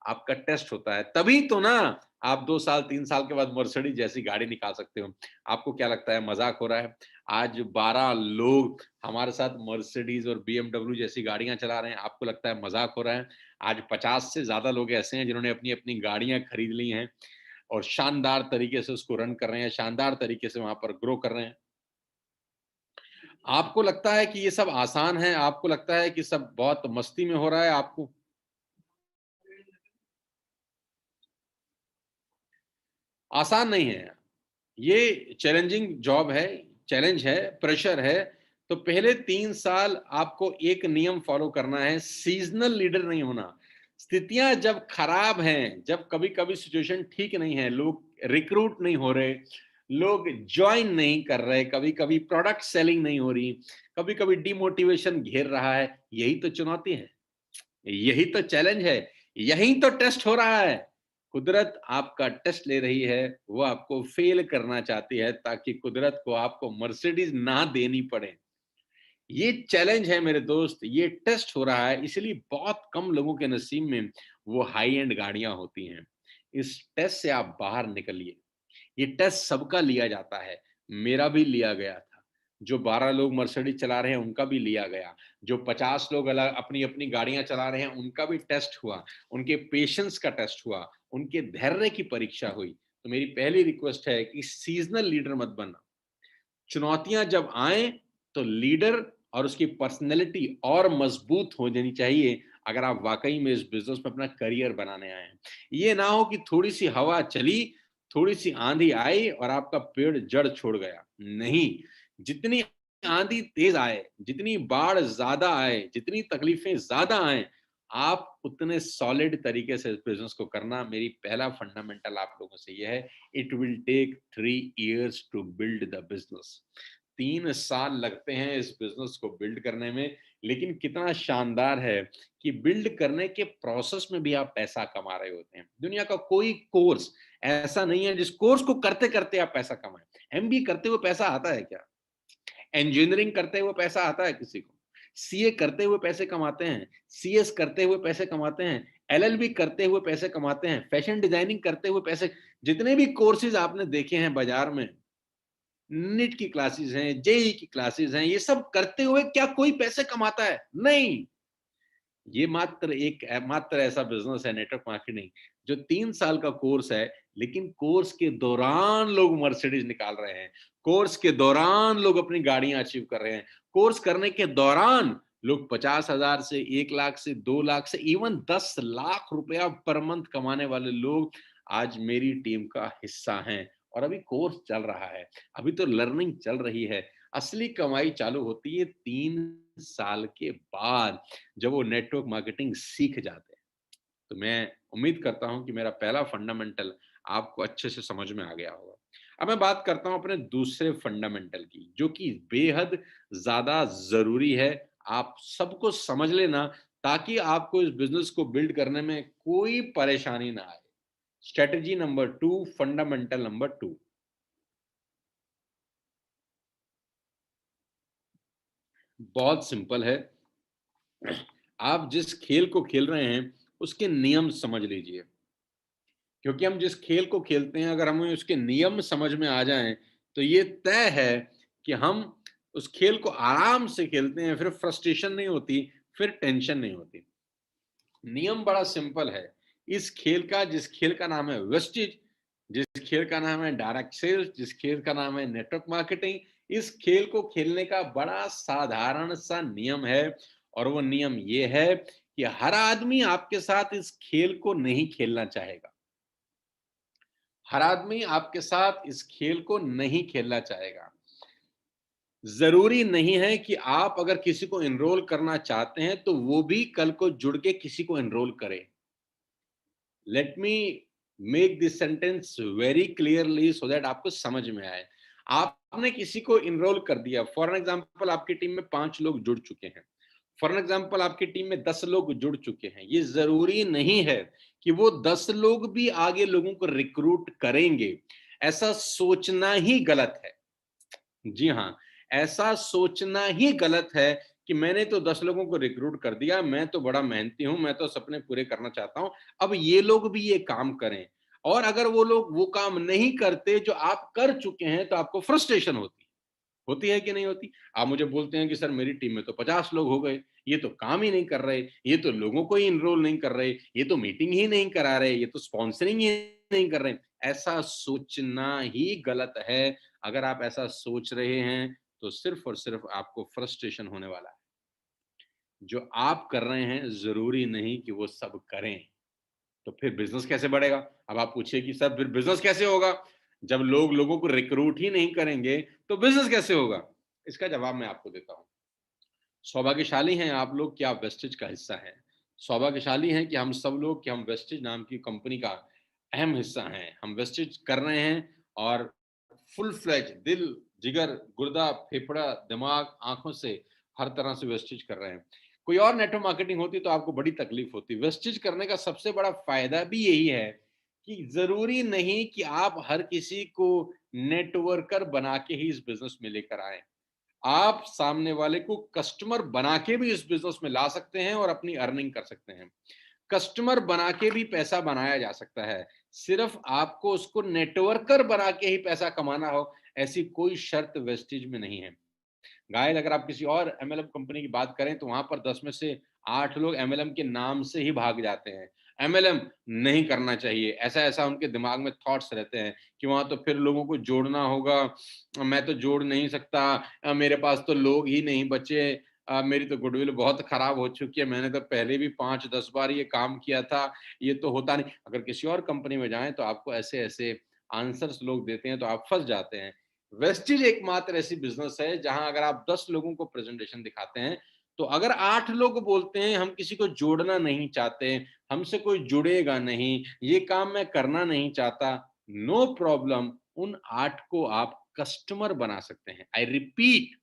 आपका टेस्ट होता है। तभी तो ना आप 2 साल 3 साल के बाद मर्सिडीज जैसी गाड़ी निकाल सकते हो। आपको क्या लगता है मजाक हो रहा है? आज 12 लोग हमारे साथ मर्सिडीज और BMW जैसी गाड़ियां चला रहे हैं, आपको लगता है मजाक हो रहा है? आज 50 से ज्यादा लोग ऐसे हैं जिन्होंने अपनी अपनी गाड़ियां खरीद ली हैं और शानदार तरीके से उसको रन कर रहे हैं, शानदार तरीके से वहां पर ग्रो कर रहे हैं। आपको लगता है कि ये सब आसान है? आपको लगता है कि सब बहुत मस्ती में हो रहा है? आपको आसान नहीं है। ये चैलेंजिंग जॉब है, चैलेंज है, प्रेशर है। तो पहले 3 साल आपको एक नियम फॉलो करना है, सीज़नल लीडर नहीं होना। स्थितियाँ जब खराब हैं, जब कभी-कभी सिचुएशन ठीक नहीं है, लोग रिक्रूट नहीं हो रहे, लोग जॉइन नहीं कर रहे, कभी-कभी प्रोडक्ट सेलिंग नहीं हो रही, कभी-कभी डिमोटिवेशन घेर रहा है, यही तो चुनौती है। यही तो चैलेंज है, यही तो टेस्ट हो रहा है। कुदरत आपका टेस्ट ले रही है, वो आपको फेल करना चाहती है ताकि कुदरत को आपको मर्सिडीज ना देनी पड़े। ये चैलेंज है मेरे दोस्त, ये टेस्ट हो रहा है, इसलिए बहुत कम लोगों के नसीब में वो हाई एंड गाड़ियां होती हैं। इस टेस्ट से आप बाहर निकलिए। ये टेस्ट सबका लिया जाता है, मेरा भी लिया गया था। जो 12 लोग मर्सिडीज चला रहे हैं उनका भी लिया गया, जो 50 लोग अलग अपनी अपनी गाड़ियां चला रहे हैं उनका भी टेस्ट हुआ, उनके पेशेंस का टेस्ट हुआ, उनके धैर्य की परीक्षा हुई। तो मेरी पहली रिक्वेस्ट है कि सीजनल लीडर मत बनना। चुनौतियां जब आए तो लीडर और उसकी पर्सनैलिटी और मजबूत हो जानी चाहिए, अगर आप वाकई में इस बिजनेस में अपना करियर बनाने आए हैं। ये ना हो कि थोड़ी सी हवा चली, थोड़ी सी आंधी आई और आपका पेड़ जड़ छोड़ गया। नहीं, जितनी आंधी तेज आए, जितनी बाढ़ ज्यादा आए, जितनी तकलीफें ज्यादा आए, आप उतने सॉलिड तरीके से इस बिज़नेस को करना। मेरी पहला फंडामेंटल आप लोगों से ये है, it will take 3 years to build the business. 3 साल लगते हैं इस बिज़नेस को बिल्ड करने में, लेकिन कितना शानदार है कि बिल्ड करने के प्रोसेस में भी आप पैसा कमा रहे होते हैं। दुनिया का कोई कोर्स ऐसा नहीं है जिस कोर्स को करते-करते आप पैसा कमाएँ। एमबीए करते हुए पैसा आता है क्या? इंजीनियरिंग करते हुए पैसा आता है किसी को? सीए करते हुए पैसे कमाते हैं, सीएस करते हुए पैसे कमाते हैं, एलएलबी करते हुए पैसे कमाते हैं, फैशन डिजाइनिंग करते हुए पैसे, जितने भी कोर्सेज़ आपने देखे हैं बाजार में, नीट की क्लासेस हैं, जेईई की क्लासेस हैं, ये सब करते हुए क्या कोई पैसे कमाता है? नहीं। ये मात्र ऐसा बिज़नेस है नेटवर्क मार्केटिंग, जो 3 साल का कोर्स है, लेकिन कोर्स के दौरान लोग मर्सिडीज़ निकाल रहे हैं। कोर्स के दौरान लोग अपनी गाड़ियाँ अचीव कर रहे हैं। कोर्स करने के दौरान लोग 50,000 से 1 लाख से 2 लाख से इवन 10 लाख रुपया पर मंथ कमाने वाले लोग आज मेरी टीम का हिस्सा हैं और अभी कोर्स चल रहा है। अभी तो लर्निंग चल रही है। असली कमाई चालू होती है 3 साल के बाद। जब वो नेटवर्क मार्केटिंग सीख जाते हैं। तो मैं उम्मीद करता हूँ कि मेरा पहला फंडामेंटल आपको अच्छे से समझ में आ गया होगा। अब मैं बात करता हूँ अपने दूसरे फंडामेंटल की, जो कि बेहद ज़्यादा ज़रूरी है। आप सबको समझ लेना, ताकि आपको इस बिज़नेस को बिल्ड करने में कोई परेशानी ना आए। स्ट्रैटेजी नंबर 2, फंडामेंटल नंबर 2, बहुत सिंपल है। आप जिस खेल को खेल रहे हैं, उसके नियम समझ लीजिए। क्योंकि हम जिस खेल को खेलते हैं, अगर हमें उसके नियम समझ में आ जाएँ, तो ये तय है कि हम उस खेल को आराम से खेलते हैं, फिर फ्रस्ट्रेशन नहीं होती, फिर टेंशन नहीं होती। नियम बड़ा सिंपल है। जिस खेल का नाम है वेस्टेज, जिस खेल का नाम है डायरेक्ट सेल्स, जिस खेल का नाम है नेटवर्क मार्केटिंग, इस खेल को खेलने का बड़ा साधारण सा नियम है, और वो नियम ये है कि हर आदमी आपके साथ इस खेल को नहीं खेलना चाहेगा। हर आदमी आपके साथ इस खेल को नहीं खेलना चाहेगा। ज़रूरी नहीं है कि आप अगर किसी को एनरोल करना चाहते हैं, तो वो भी कल को जुड़ के किसी को एनरोल करे। Let me make this sentence very clearly so that आपको समझ में आए। आपने किसी को एनरोल कर दिया, फॉर एन एग्जांपल आपकी टीम में 5 लोग जुड़ चुके हैं। फॉर एन एग्जांपल आपकी टीम में 10 लोग जुड़ चुके हैं। ये ज़रूरी नहीं है कि वो 10 लोग भी आगे लोगों को रिक्रूट करेंगे। ऐसा सोचना ही गलत है। जी हाँ, ऐसा सोचना ही गलत है कि मैंने तो 10 लोगों को रिक्रूट कर दिया, मैं तो बड़ा मेहनती हूँ, मैं तो सपने पूरे करना चाहता हूँ, अब ये लोग भी ये काम करें। और अगर वो लोग वो काम नहीं करते जो आप कर चुके हैं, तो आपको फ्रस्ट्रेशन होती है कि नहीं होती? आप मुझे बोलते हैं कि सर मेरी टीम में तो 50 लोग हो गए, ये तो काम ही नहीं कर रहे, ये तो लोगों को ही एनरोल नहीं कर रहे, ये तो मीटिंग ही नहीं करा रहे, ये तो स्पॉन्सरिंग ही नहीं कर रहे। ऐसा सोचना ही गलत है। अगर आप ऐसा सोच रहे हैं, तो सिर्फ़ और सिर्फ़ आपको फ्रस्ट्रेशन होने वाला है। जो आप कर रहे हैं, ज़रूरी नहीं कि वो सब करें। तो फिर बिज़नेस कैसे बढ़ेगा? अब आप पूछिए कि सर फिर बिज़नेस कैसे होगा? जब लोग लोगों को रिक्रूट ही नहीं करेंगे, तो बिज़नेस कैसे होगा? इसका जवाब मैं आपको देता हूँ। सौभाग्यशाली हैं आप लोग कि आप वेस्टेज का हिस्सा हैं। सौभाग्यशाली हैं कि हम सब लोग कि हम वेस्टेज नाम की कंपनी का अहम हिस्सा हैं। हम वेस्टेज कर रहे हैं और फुल फ्लेज दिल, जिगर, गुर्दा, फेफड़ा, दिमाग, आँखों से हर तरह से वेस्टेज कर रहे हैं। कोई और नेटवर्क मार्केटिंग होती तो आपको बड़ी तकलीफ होती। वेस्टेज करने का सबसे बड़ा फ़ायदा भी यही है कि ज़रूरी नहीं कि आप हर किसी को नेटवर्कर बना के ही इस बिज़नेस में लेकर आएँ। आप सामने वाले को कस्टमर बना के भी इस बिज़नेस में ला सकते हैं और अपनी अर्निंग कर सकते हैं। कस्टमर बना के भी पैसा बनाया जा सकता है। सिर्फ़ आपको उसको नेटवर्कर बना के ही पैसा कमाना हो, ऐसी कोई शर्त वेस्टेज में नहीं है। घायल अगर आप किसी और एमएलएम कंपनी की बात करें, तो वहाँ पर 10 में से 8 लोग एमएलएम के नाम से ही भाग जाते हैं। एमएलएम नहीं करना चाहिए, ऐसा-ऐसा उनके दिमाग में थॉट्स रहते हैं कि वहाँ तो फिर लोगों को जोड़ना होगा, मैं तो जोड़ नहीं सकता, मेरे पास तो लोग ही नहीं बचे, मेरी तो गुडविल बहुत खराब हो चुकी है, मैंने तो पहले भी 5-10 बार ये काम किया था, ये तो होता नहीं। अगर किसी और कंपनी में जाएँ, तो आपको ऐसे-ऐसे आंसर्स लोग देते हैं, तो आप फँस जाते हैं। वेस्टिज एकमात्र ऐसी बिज़नेस है जहाँ अगर आप 10 लोगों को प्रेज़ेंटेशन दिखाते हैं, तो अगर 8 लोग बोलते हैं हम किसी को जोड़ना नहीं चाहते, हमसे कोई जुड़ेगा नहीं, ये काम मैं करना नहीं चाहता, नो प्रॉब्लम, उन 8 को आप कस्टमर बना सकते हैं। आई रिपीट,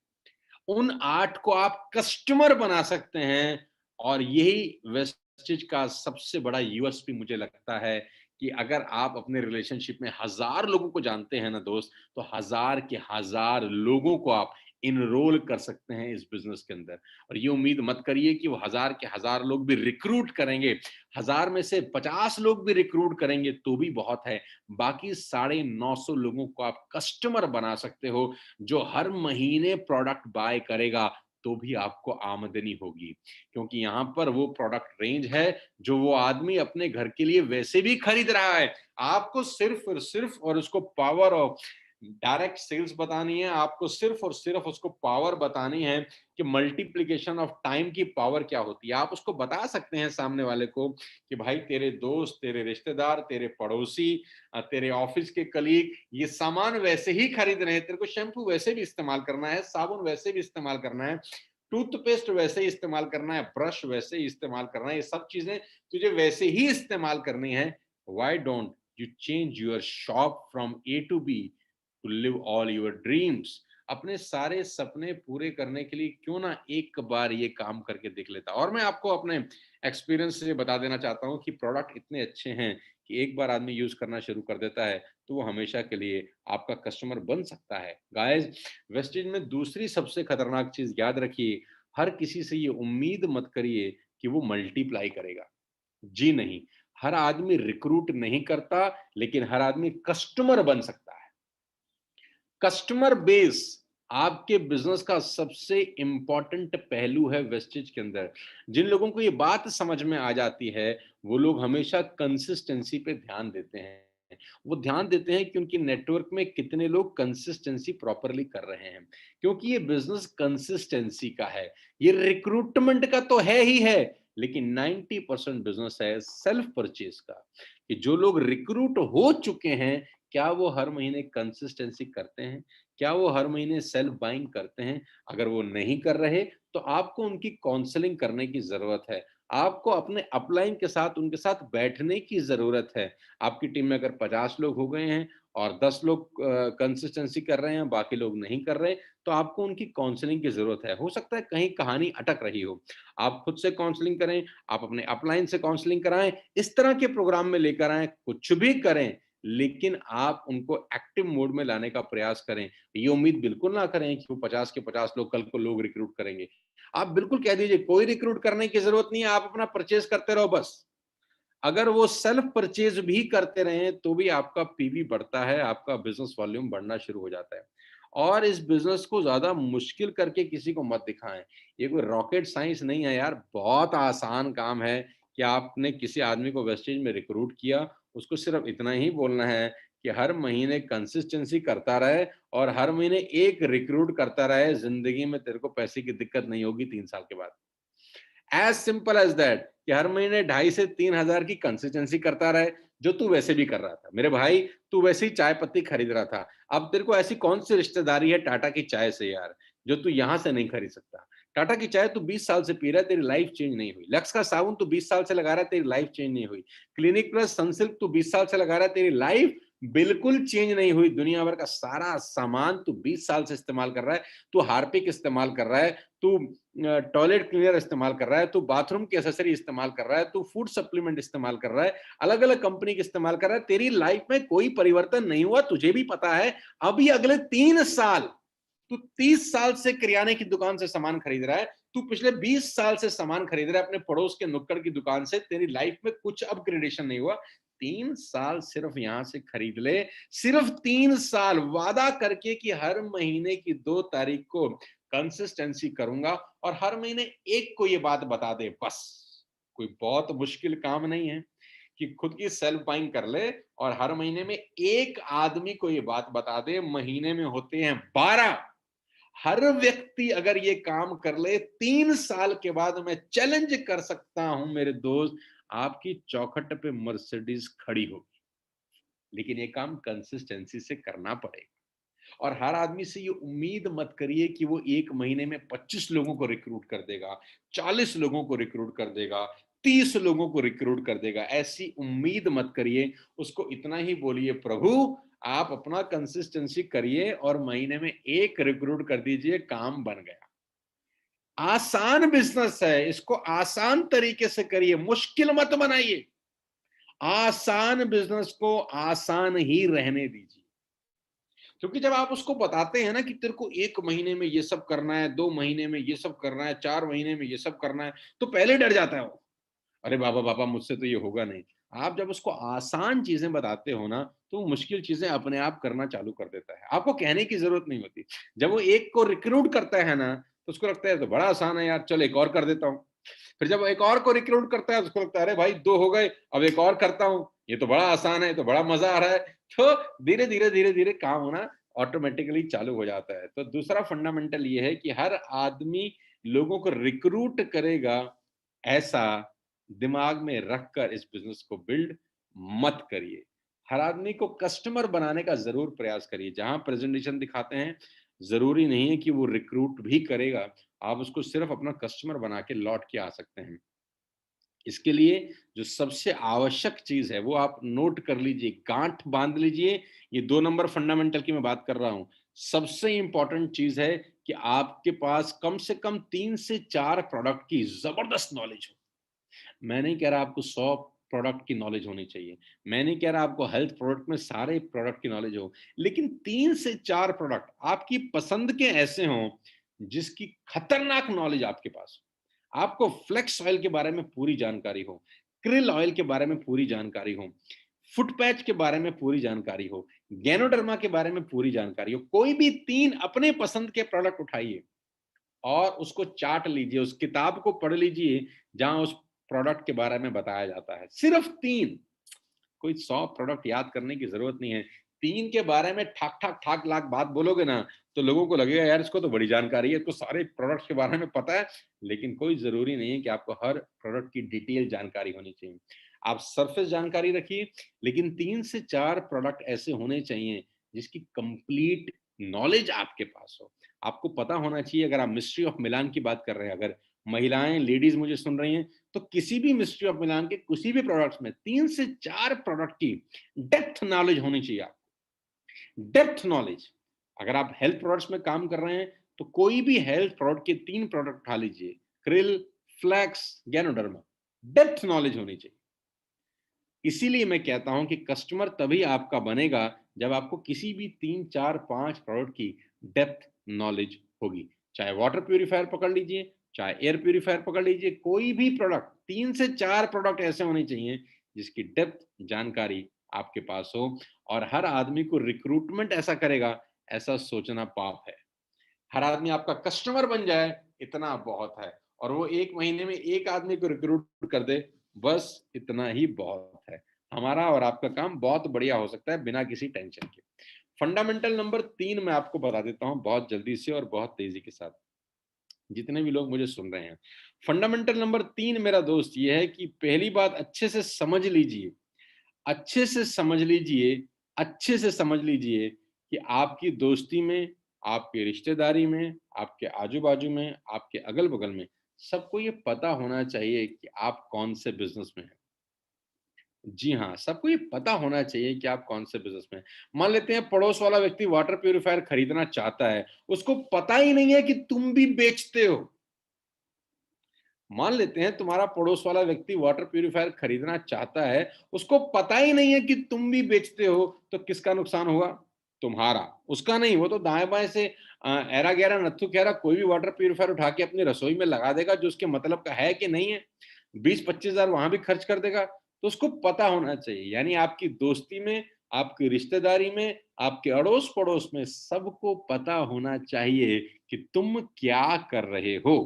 उन 8 को आप कस्टमर बना सकते हैं और यही वेस्टेज का सबसे बड़ा यूएसपी मुझे लगता है कि अगर आप अपने रिलेशनशिप में 1000 लोगों को जानते हैं ना दोस्त, तो 1000 के 1000 लोगों को आप एनरोल कर सकते हैं इस बिज़नेस के अंदर। और ये उम्मीद मत करिए कि वो 1000 के 1000 लोग भी रिक्रूट करेंगे, 1000 में से 50 लोग भी रिक्रूट करेंगे तो भी बहुत है। बाकी 950 लोगों को आप कस्टमर बना सकते हो जो हर महीने प्रोडक्ट बाय करेगा तो भी आपको आमदनी होगी, क्योंकि यहाँ पर वो प्रोडक्ट रेंज है जो वो आदमी अपने घर के लिए वैसे भी खरीद रहा है। आपको सिर्फ और सिर्फ और उसको पावर ऑफ डायरेक्ट सेल्स बतानी है, आपको सिर्फ और सिर्फ उसको पावर बतानी है कि मल्टीप्लिकेशन ऑफ टाइम की पावर क्या होती है। आप उसको बता सकते हैं सामने वाले को कि भाई तेरे दोस्त, तेरे रिश्तेदार, तेरे पड़ोसी, तेरे ऑफिस के कलीग ये सामान वैसे ही खरीद रहे हैं, तेरे को शैम्पू वैसे भी इस्तेमाल करना है, साबुन वैसे भी इस्तेमाल करना है, टूथपेस्ट वैसे ही इस्तेमाल करना है, ब्रश वैसे ही इस्तेमाल करना है, ये सब चीजें तुझे वैसे ही इस्तेमाल करनी है। Why don't you change your shop from A to B to live all your dreams. अपने सारे सपने पूरे करने के लिए क्यों ना एक बार ये काम करके देख लेता। और मैं आपको अपने एक्सपीरियंस से बता देना चाहता हूँ कि प्रोडक्ट इतने अच्छे हैं कि एक बार आदमी यूज करना शुरू कर देता है तो वो हमेशा के लिए आपका कस्टमर बन सकता है। गाइस, वेस्टेज में दूसरी सबसे खतरनाक चीज याद रखिए, हर किसी से ये उम्मीद मत करिए कि वो मल्टीप्लाई करेगा। जी नहीं, हर आदमी रिक्रूट नहीं करता, लेकिन हर आदमी कस्टमर बन सकता है। कस्टमर बेस आपके बिजनेस का सबसे इंपॉर्टेंट पहलू है वेस्टेज के अंदर। जिन लोगों को ये बात समझ में आ जाती है, वो लोग हमेशा कंसिस्टेंसी पे ध्यान देते हैं। वो ध्यान देते हैं कि उनकी नेटवर्क में कितने लोग कंसिस्टेंसी प्रॉपरली कर रहे हैं, क्योंकि ये बिजनेस कंसिस्टेंसी का है। ये रिक्रूटमेंट का तो है ही है, लेकिन 90% बिजनेस है सेल्फ परचेज का, कि जो लोग रिक्रूट हो चुके हैं, क्या वो हर महीने कंसिस्टेंसी करते हैं? क्या वो हर महीने सेल्फ बाइंग करते हैं? अगर वो नहीं कर रहे, तो आपको उनकी काउंसलिंग करने की ज़रूरत है। आपको अपने अपलाइन के साथ उनके साथ बैठने की ज़रूरत है। आपकी टीम में अगर 50 लोग हो गए हैं और 10 लोग कंसिस्टेंसी कर रहे हैं, बाकी लोग नहीं कर रहे, तो आपको उनकी काउंसलिंग की ज़रूरत है। हो सकता है कहीं कहानी अटक रही हो। आप खुद से काउंसलिंग करें, आप अपने अपलाइन से काउंसलिंग कराएँ, इस तरह के प्रोग्राम में लेकर आएँ, कुछ भी करें, लेकिन आप उनको एक्टिव मोड में लाने का प्रयास करें। ये उम्मीद बिल्कुल ना करें कि वो 50 के 50 लोग कल को लोग रिक्रूट करेंगे। आप बिल्कुल कह दीजिए कोई रिक्रूट करने की ज़रूरत नहीं है, आप अपना परचेज़ करते रहो बस। अगर वो सेल्फ परचेज़ भी करते रहें, तो भी आपका पीवी बढ़ता है, आपका बिज़नेस वॉल्यूम बढ़ना शुरू हो जाता है। और इस बिज़नेस को ज़्यादा मुश्किल करके किसी को मत दिखाएँ। ये कोई रॉकेट साइंस नहीं है यार, बहुत आसान काम है कि आपने किसी आदमी को वेस्टेज में रिक्रूट किया, उसको सिर्फ़ इतना ही बोलना है कि हर महीने कंसिस्टेंसी करता रहे और हर महीने एक रिक्रूट करता रहे, ज़िंदगी में तेरे को पैसे की दिक्कत नहीं होगी 3 साल के बाद। एज़ सिंपल एज़ दैट, कि हर महीने 2.5 से 3,000 की कंसिस्टेंसी करता रहे, जो तू वैसे भी कर रहा था। मेरे भाई, तू वैसे ही चाय पत्ती खरीद रहा था। अब तेरे को ऐसी कौन-सी रिश्तेदारी है टाटा की चाय से यार, जो तू यहाँ से नहीं खरीद सकता? टाटा की चाय तू 20 साल से पी रहा है, तेरी लाइफ चेंज नहीं हुई। लक्स का साबुन तू 20 साल से लगा रहा है, तेरी लाइफ चेंज नहीं हुई। क्लिनिक प्लस सनसिल्क तू 20 साल से लगा रहा है, तेरी लाइफ बिल्कुल चेंज नहीं हुई। दुनिया भर का सारा सामान तू 20 साल से इस्तेमाल कर रहा है, तू हार्पिक इस्तेमाल कर रहा है, तू टॉयलेट क्लीनर इस्तेमाल कर रहा है, तू बाथरूम की एक्सेसरी इस्तेमाल कर रहा है, तू फूड सप्लीमेंट इस्तेमाल कर रहा है, अलग-अलग कंपनी के इस्तेमाल कर रहा है, तेरी लाइफ में कोई परिवर्तन नहीं हुआ, तुझे भी पता है। अभी अगले 3 साल, तू 30 साल से किराने की दुकान से सामान खरीद रहा है, तू पिछले 20 साल से सामान खरीद रहा है अपने पड़ोस के नुक्कड़ की दुकान से, तेरी लाइफ में कुछ अपग्रेडेशन नहीं हुआ। 3 साल सिर्फ यहां से खरीद ले, सिर्फ 3 साल वादा करके कि हर महीने की 2 तारीख को कंसिस्टेंसी करूंगा और हर महीने एक को ये बात बता दे बस। कोई बहुत मुश्किल काम नहीं है कि खुद की सेल्फ बाइंग कर ले और हर महीने में एक आदमी को ये बात बता दे। महीने में होते हैं 12। हर व्यक्ति अगर ये काम कर ले, 3 साल के बाद मैं चैलेंज कर सकता हूं मेरे दोस्त, आपकी चौखट पे मर्सिडीज खड़ी होगी। लेकिन ये काम कंसिस्टेंसी से करना पड़ेगा। और हर आदमी से ये उम्मीद मत करिए कि वो 1 महीने में 25 लोगों को रिक्रूट कर देगा, 40 लोगों को रिक्रूट कर देगा, 30 लोगों को रिक्रूट कर देगा। ऐसी उम्मीद मत करिए। उसको इतना ही बोलिए, प्रभु आप अपना कंसिस्टेंसी करिए और महीने में 1 रिक्रूट कर दीजिए, काम बन गया। आसान बिज़नेस है, इसको आसान तरीके से करिए, मुश्किल मत बनाइए। आसान बिज़नेस को आसान ही रहने दीजिए। क्योंकि जब आप उसको बताते हैं ना कि तेरे को 1 महीने में ये सब करना है, 2 महीने में ये सब करना है, 4 महीने में ये सब करना है, तो पहले डर जाता है वो। अरे बाबा, बाबा मुझसे तो ये होगा नहीं। आप जब उसको आसान चीज़ें बताते हो ना, तो वो मुश्किल चीज़ें अपने आप करना चालू कर देता है। आपको कहने की ज़रूरत नहीं होती। जब वो एक को रिक्रूट करता है ना, तो उसको लगता है ये तो बड़ा आसान है यार, चल एक और कर देता हूँ। फिर जब एक और को रिक्रूट करता है, तो उसको लगता है अरे भाई 2 हो गए, अब एक और करता हूँ। ये तो बड़ा आसान है, ये तो बड़ा मज़ा आ रहा है। तो धीरे-धीरे, धीरे-धीरे काम होना ऑटोमैटिकली चालू हो जाता है। तो दूसरा फंडामेंटल ये है कि हर आदमी लोगों को रिक्रूट करेगा, ऐसा दिमाग में रखकर इस बिज़नेस को बिल्ड मत करिए। हर आदमी को कस्टमर बनाने का ज़रूर प्रयास करिए। जहाँ प्रेज़ेंटेशन दिखाते हैं, ज़रूरी नहीं है कि वो रिक्रूट भी करेगा। आप उसको सिर्फ़ अपना कस्टमर बना के लौट के आ सकते हैं। इसके लिए जो सबसे आवश्यक चीज़ है, वो आप नोट कर लीजिए, गाँठ बाँध लीजिए। ये 2 नंबर फंडामेंटल की मैं बात कर रहा हूँ। सबसे इम्पोर्टेंट चीज़ है कि आपके पास कम से कम 3 से 4 प्रोडक्ट की ज़बरदस्त नॉलेज हो। मैं नहीं कह रहा आपको 100 प्रोडक्ट की नॉलेज होनी चाहिए। मैं नहीं कह रहा आपको हेल्थ प्रोडक्ट में सारे प्रोडक्ट की नॉलेज हो। लेकिन 3 से 4 प्रोडक्ट आपकी पसंद के ऐसे हों, जिसकी खतरनाक नॉलेज आपके पास हो। आपको फ्लेक्स ऑयल के बारे में पूरी जानकारी हो, krill ऑयल के बारे में पूरी जानकारी हो, फुट पैच के बारे में पूरी जानकारी हो, गैनोडर्मा के बारे में पूरी जानकारी हो। कोई भी 3 अपने पसंद के प्रोडक्ट उठाइए और उसको चाट लीजिए, उस किताब को पढ़ लीजिए, जहाँ उस प्रोडक्ट के बारे में बताया जाता है। सिर्फ 3, कोई 100 प्रोडक्ट याद करने की ज़रूरत नहीं है। 3 के बारे में ठाक, ठाक, ठाक लाख बात बोलोगे ना, तो लोगों को लगेगा यार इसको तो बड़ी जानकारी है, इसको सारे प्रोडक्ट्स के बारे में पता है। लेकिन कोई ज़रूरी नहीं है कि आपको हर प्रोडक्ट की डिटेल जानकारी होनी चाहिए। आप सरफेस जानकारी रखिए, लेकिन 3 से 4 प्रोडक्ट ऐसे होने चाहिए, जिसकी कंप्लीट नॉलेज आपके पास हो। आपको पता होना चाहिए, अगर आप मिस्ट्री ऑफ मिलान की बात कर रहे हैं, अगर महिलाएँ, लेडीज़ मुझे सुन रही हैं, तो किसी भी मिस्ट्री ऑफ मिलान के किसी भी प्रोडक्ट्स में 3 से 4 प्रोडक्ट की डेप्थ नॉलेज होनी चाहिए आपको। Depth knowledge. अगर आप हेल्थ प्रोडक्ट्स में काम कर रहे हैं, तो कोई भी हेल्थ प्रोडक्ट के 3 प्रोडक्ट उठा लीजिए, krill, flax, ganoderma. Depth knowledge होनी चाहिए। इसीलिए मैं कहता हूं कि कस्टमर तभी आपका बनेगा, जब आपको किसी भी 3, 4, 5 प्रोडक्ट की डेप्थ नॉलेज होगी। चाहे वाटर प्यूरीफायर पकड़ लीजिए, चाहे एयर प्यूरीफायर पकड़ लीजिए, कोई भी प्रोडक्ट, 3 से 4 प्रोडक्ट ऐसे होने चाहिए, जिसकी डेप्थ जानकारी आपके पास हो। और हर आदमी को रिक्रूटमेंट ऐसा करेगा, ऐसा सोचना पाप है। हर आदमी आपका कस्टमर बन जाए, इतना बहुत है। और वो 1 महीने में 1 आदमी को रिक्रूट कर दे, बस इतना ही बहुत है। हमारा और आपका काम बहुत बढ़िया हो सकता है बिना किसी टेंशन के। फंडामेंटल नंबर 3 मैं आपको बता देता हूँ बहुत जल्दी से और बहुत तेज़ी के साथ, जितने भी लोग मुझे सुन रहे हैं। फंडामेंटल नंबर 3 मेरा दोस्त ये है कि पहली बात अच्छे से समझ लीजिए, अच्छे से समझ लीजिए, अच्छे से समझ लीजिए कि आपकी दोस्ती में, आपकी रिश्तेदारी में, आपके आजू-बाजू में, आपके अगल-बगल में, सबको ये पता होना चाहिए कि आप कौन से बिज़नेस में हैं। जी हाँ, सबको ये पता होना चाहिए कि आप कौन से बिज़नेस में हैं। मान लेते हैं पड़ोस वाला व्यक्ति वाटर प्यूरीफायर खरीदना चाहता है, उसको पता ही नहीं है कि तुम भी बेचते हो। मान लेते हैं तुम्हारा पड़ोस वाला व्यक्ति वाटर प्यूरीफायर खरीदना चाहता है, उसको पता ही नहीं है कि तुम भी बेचते हो, तो किसका नुकसान होगा? तुम्हारा, उसका नहीं। वो तो दाएँ-बाएँ से ऐरा-गैरा, नत्थू-खैरा कोई भी वाटर प्यूरीफायर उठा के अपनी रसोई में लगा देगा, जो उसके मतलब का है कि नहीं है। 20-25 हज़ार वहाँ भी खर्च कर देगा, तो उसको पता होना चाहिए। यानी आपकी दोस्ती में, आपकी रिश्तेदारी में, आपके अड़ोस-पड़ोस में सबको पता होना चाहिए कि तुम क्या कर रहे हो।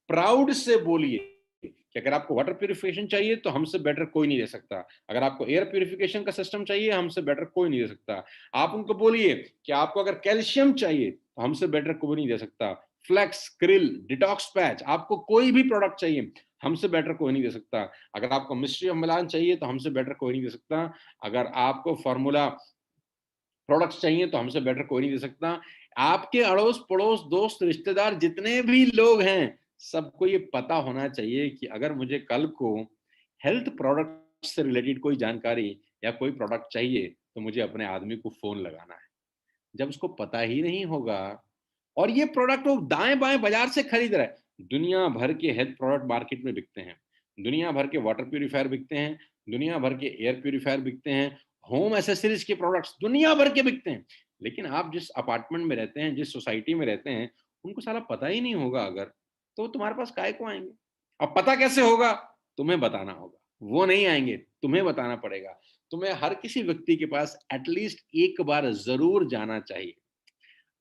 प्राउड से बोलिए कि अगर आपको वाटर प्यूरिफिकेशन चाहिए तो हमसे बेटर कोई नहीं दे सकता। अगर आपको एयर प्यूरिफिकेशन का सिस्टम चाहिए, हमसे बेटर कोई नहीं दे सकता। आप उनको बोलिए कि आपको अगर कैल्शियम चाहिए तो हमसे बेटर कोई नहीं दे सकता। फ्लेक्स, krill, डिटॉक्स पैच, आपको कोई भी प्रोडक्ट चाहिए, हमसे बेटर कोई नहीं दे सकता। अगर आपको मिस्ट्री ऑफ मिलान चाहिए तो हमसे बेटर कोई नहीं दे सकता। अगर आपको फार्मूला प्रोडक्ट्स चाहिए तो हमसे बेटर कोई नहीं दे सकता। आपके अड़ोस-पड़ोस, दोस्त, रिश्तेदार जितने भी लोग हैं, सबको ये पता होना चाहिए कि अगर मुझे कल को हेल्थ प्रोडक्ट से रिलेटेड कोई जानकारी या कोई प्रोडक्ट चाहिए, तो मुझे अपने आदमी को फ़ोन लगाना है। जब उसको पता ही नहीं होगा और ये प्रोडक्ट वो दाएँ-बाएँ बाज़ार से खरीद रहा है, दुनिया भर के हेल्थ प्रोडक्ट मार्केट में बिकते हैं, दुनिया भर के वाटर प्यूरीफायर बिकते हैं, दुनिया भर के एयर प्यूरीफायर बिकते हैं, होम एक्सेसरीज़ के प्रोडक्ट्स दुनिया भर के बिकते हैं। लेकिन आप जिस अपार्टमेंट में रहते हैं, जिस सोसाइटी में रहते हैं, उनको साला पता ही नहीं होगा अगर, तो वो तुम्हारे पास काहे को आएँगे? अब पता कैसे होगा? तुम्हें बताना होगा। वो नहीं आएँगे, तुम्हें बताना पड़ेगा। तुम्हें हर किसी व्यक्ति के पास एटलीस्ट एक बार ज़रूर जाना चाहिए।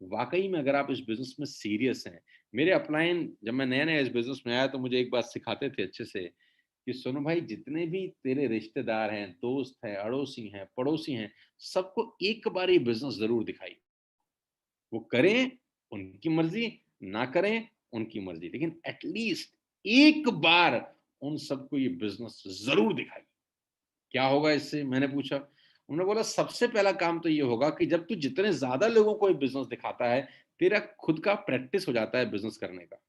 वाक़ई में अगर आप इस बिज़नेस में सीरियस हैं, मेरे अपलाइन जब मैं नया-नया इस बिज़नेस में आया तो मुझे एक बात सिखाते थे अच्छे से कि सुनो भाई जितने भी तेरे रिश्तेदार हैं, दोस्त हैं, अड़ोसी हैं, पड़ोसी हैं, सबको एक बार ये बिज़नेस ज़रूर दिखाइए। वो करें, उनकी मर्ज़ी, ना करें, उनकी मर्ज़ी। लेकिन एट लीस्ट एक बार उन सबको ये बिज़नेस ज़रूर दिखाइए। क्या होगा इससे? मैंने पूछा। उन्होंने बोला सबसे पहला काम तो ये होगा कि जब तू जितने ज़्यादा लोगों को ये बिज़नेस दिखाता है, तेरा खुद का प्रैक्टिस हो जाता है बिज़नेस करने का।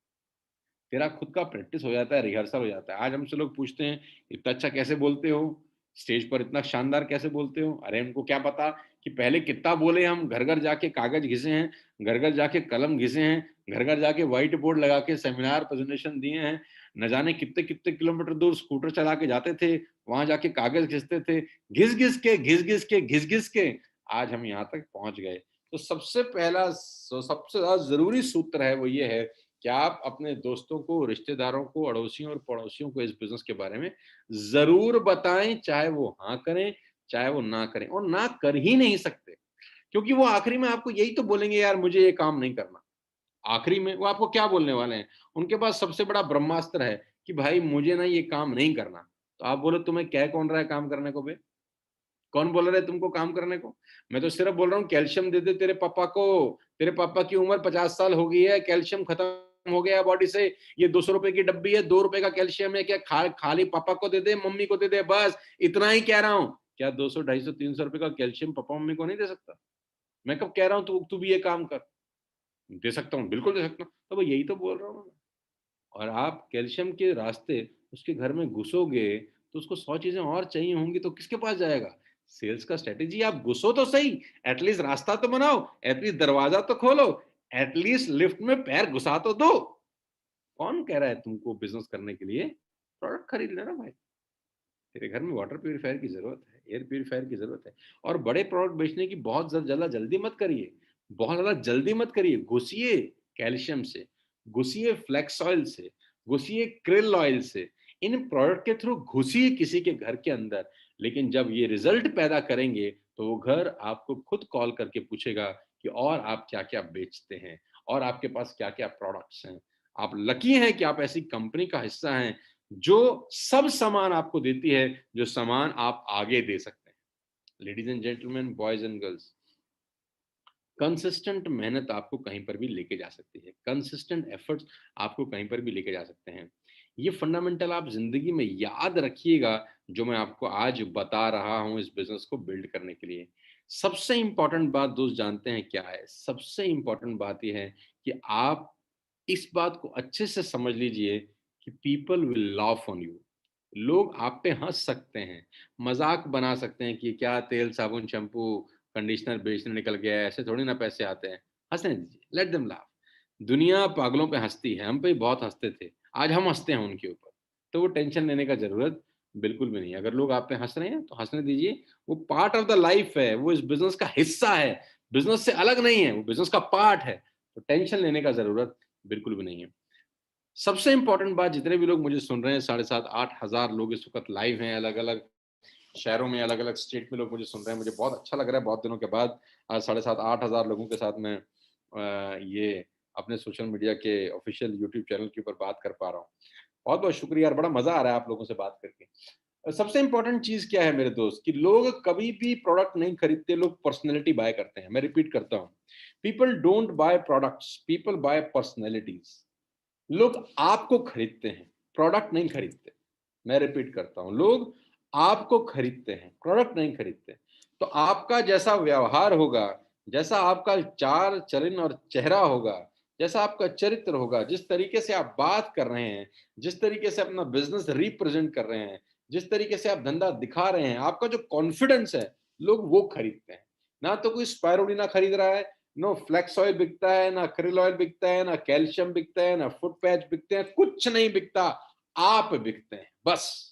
तेरा खुद का प्रैक्टिस हो जाता है, रिहर्सल हो जाता है। आज हमसे लोग पूछते हैं, "इतना अच्छा कैसे बोलते हो? स्टेज पर इतना शानदार कैसे बोलते हो?" अरे उनको क्या पता कि पहले कितना बोले हम, घर-घर जाके कागज़ घिसे हैं, घर-घर जाके कलम घिसे हैं, घर-घर जाके व्हाइट बोर्ड लगा के सेमिनार प्रेज़ेंटेशन दिए हैं। न जाने कितने-कितने किलोमीटर दूर स्कूटर चला के जाते थे, वहाँ जाके कागज़ घिसते थे। घिस-घिस के, घिस-घिस के, घिस-घिस के आज हम यहाँ तक पहुँच गए। तो सबसे पहला सबसे ज़्यादा ज़रूरी सूत्र है वो ये है कि आप अपने दोस्तों को, रिश्तेदारों को, अड़ोसियों और पड़ोसियों को इस बिज़नेस के बारे में ज़रूर बताएँ, चाहे वो हाँ करें, चाहे वो ना करें और ना कर ही नहीं सकते। क्योंकि वो आखिरी में आपको यही तो बोलेंगे यार मुझे ये काम नहीं करना। आखिरी में वो आपको क्या बोलने वाले हैं? उनके पास सबसे बड़ा ब्रह्मास्त्र है कि भाई मुझे ना ये काम नहीं करना। तो आप बोलो तुम्हें कह कौन रहा है काम करने को बे? कौन बोल रहा है तुमको काम करने को? मैं तो सिर्फ बोल रहा हूँ कैल्शियम दे दे तेरे पापा को। तेरे पापा की उम्र 50 साल हो गई है, कैल्शियम खत्म हो गया है बॉडी से। ये ₹200 की डब्बी है, ₹2 का कैल्शियम है क्या खाली पापा को दे दे, मम्मी को दे दे बस इतना ही कह रहा हूँ। क्या 200, 250, ₹300 का कैल्शियम पापा-मम्मी को नहीं दे सकता? मैं कब कह रहा हूँ तू तू भी ये काम कर? दे सकता हूँ, बिल्कुल दे सकता हूँ। तो मैं यही तो बोल रहा हूँ। और आप कैल्शियम के रास्ते उसके घर में घुसोगे, तो उसको 100 चीज़ें और चाहिए होंगी तो किसके पास जाएगा? सेल्स का स्ट्रैटेजी आप घुसो तो सही, एट लीस्ट रास्ता तो बनाओ, एट लीस्ट दरवाज़ा तो खोलो, एट लीस्ट लिफ्ट में पैर घुसा तो दो। कौन कह रहा है तुमको बिज़नेस करने के लिए? प्रोडक्ट खरीद लेना भाई। तेरे घर में वाटर प्यूरीफायर की ज़रूरत है, एयर प्यूरीफायर की ज़रूरत है और बड़े प्रोडक्ट बेचने की बहुत ज़्यादा जल्दी मत करिए। बहुत ज़्यादा जल्दी मत करिए। घुसिए कैल्शियम से, घुसिए फ्लेक्स ऑयल से, घुसिए krill ऑयल से। इन प्रोडक्ट के थ्रू घुसिए किसी के घर के अंदर। लेकिन जब ये रिज़ल्ट पैदा करेंगे, तो वो घर आपको खुद कॉल करके पूछेगा कि और आप क्या-क्या बेचते हैं और आपके पास क्या-क्या प्रोडक्ट्स हैं। आप लकी हैं कि आप ऐसी कंपनी का हिस्सा हैं जो सब सामान आपको देती है, जो सामान आप आगे दे सकते हैं। Ladies and gentleman, boys and girls, consistent मेहनत आपको कहीं पर भी लेके जा सकती है। कंसिस्टेंट एफर्ट्स आपको कहीं पर भी लेके जा सकते हैं। ये फंडामेंटल आप ज़िंदगी में याद रखिएगा, जो मैं आपको आज बता रहा हूँ इस बिज़नेस को बिल्ड करने के लिए। सबसे इम्पोर्टेंट बात दोस्त जानते हैं क्या है? सबसे इम्पोर्टेंट बात ये है कि आप इस बात को अच्छे से समझ लीजिए कि people will laugh on you. लोग आप पे हँस सकते हैं, मज़ाक बना सकते हैं कि क्या तेल, साबुन, शैम्पू, कंडीशनर बेचने निकल गया है, ऐसे थोड़ी ना पैसे आते हैं। हँसने दीजिए, लेट देम लाफ। दुनिया पागलों पे हँसती है, हम पे भी बहुत हँसते थे, आज हम हँसते हैं उनके ऊपर। तो वो टेंशन लेने का ज़रूरत बिल्कुल भी नहीं है। अगर लोग आप पे हँस रहे हैं, तो हँसने दीजिए, वो पार्ट ऑफ द लाइफ़ है, वो इस बिज़नेस का हिस्सा है, बिज़नेस से अलग नहीं है, वो बिज़नेस का पार्ट है। तो टेंशन लेने का ज़रूरत बिल्कुल भी नहीं है। सबसे इम्पोर्टेंट बात जितने भी लोग मुझे सुन रहे हैं 7,500 8,000 लोग इस वक़्त लाइव हैं, अलग-अलग शहरों में, अलग-अलग स्टेट में लोग मुझे सुन रहे हैं। मुझे बहुत अच्छा लग रहा है बहुत दिनों के बाद 7,500 8,000 लोगों के साथ मैं ये अपने सोशल मीडिया के ऑफ़िशियल यूट्यूब चैनल के ऊपर बात कर पा रहा हूँ। बहुत-बहुत शुक्रिया यार, बड़ा मज़ा आ रहा है आप लोगों से बात करके। सबसे इम्पोर्टेंट चीज़ क्या है मेरे दोस्त कि लोग कभी भी प्रोडक्ट नहीं खरीदते, लोग पर्सनैलिटी बाय करते हैं। मैं रिपीट करता हूँ, people don't buy products, people buy personalities. लोग आपको खरीदते हैं, प्रोडक्ट नहीं खरीदते। मैं रिपीट करता हूँ, लोग आपको खरीदते हैं, प्रोडक्ट नहीं खरीदते। तो आपका जैसा व्यवहार होगा, जैसा आपका चाल चलन और चेहरा होगा, जैसा आपका चरित्र होगा, जिस तरीके से आप बात कर रहे हैं, जिस तरीके से अपना बिजनेस रिप्रेजेंट कर रहे हैं, जिस तरीके से आप धंधा दिखा रहे हैं, आपका जो कॉन्फिडेंस है, लोग वो खरीदते हैं। ना तो कोई स्पाइरुलिना खरीद रहा है, नो फ्लेक्स ऑयल बिकता है, ना krill ऑयल बिकता है, ना कैल्शियम बिकता है, ना फुट पैच बिकते हैं, कुछ नहीं बिकता। आप बिकते हैं बस।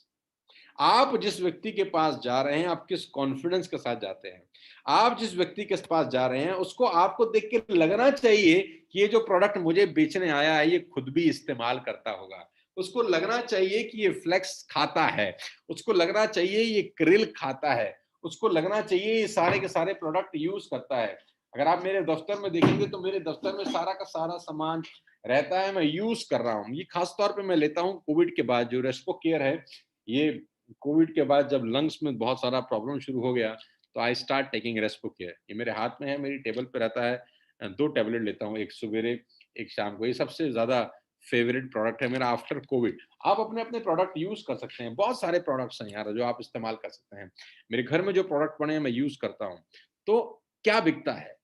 आप जिस व्यक्ति के पास जा रहे हैं, आप किस कॉन्फिडेंस के साथ जाते हैं। आप जिस व्यक्ति के पास जा रहे हैं, उसको आपको देख के लगना चाहिए कि ये जो प्रोडक्ट मुझे बेचने आया है, ये खुद भी इस्तेमाल करता होगा। उसको लगना चाहिए कि ये फ्लेक्स खाता है, उसको लगना चाहिए ये krill खाता है, उसको लगना चाहिए ये सारे के सारे प्रोडक्ट यूज करता है। अगर आप मेरे दफ्तर में देखेंगे तो मेरे दफ्तर में सारा का सारा सामान रहता है, मैं यूज कर रहा हूँ। ये खास तौर पे मैं लेता हूँ कोविड के बाद, जो रेस्पो केयर है, ये कोविड के बाद जब लंग्स में बहुत सारा प्रॉब्लम शुरू हो गया, तो I start taking Respo care. ये मेरे हाथ में है, मेरी टेबल पे रहता है। 2 टैबलेट लेता हूँ, एक सवेरे, एक शाम को। ये सबसे ज़्यादा फेवरेट प्रोडक्ट है मेरा आफ्टर कोविड। आप अपने-अपने प्रोडक्ट यूज़ कर सकते हैं। बहुत सारे प्रोडक्ट्स हैं यार जो आप इस्तेमाल कर सकते हैं। मेरे घर में जो प्रोडक्ट पड़े हैं मैं यूज़ करता हूँ। तो क्या बिकता है?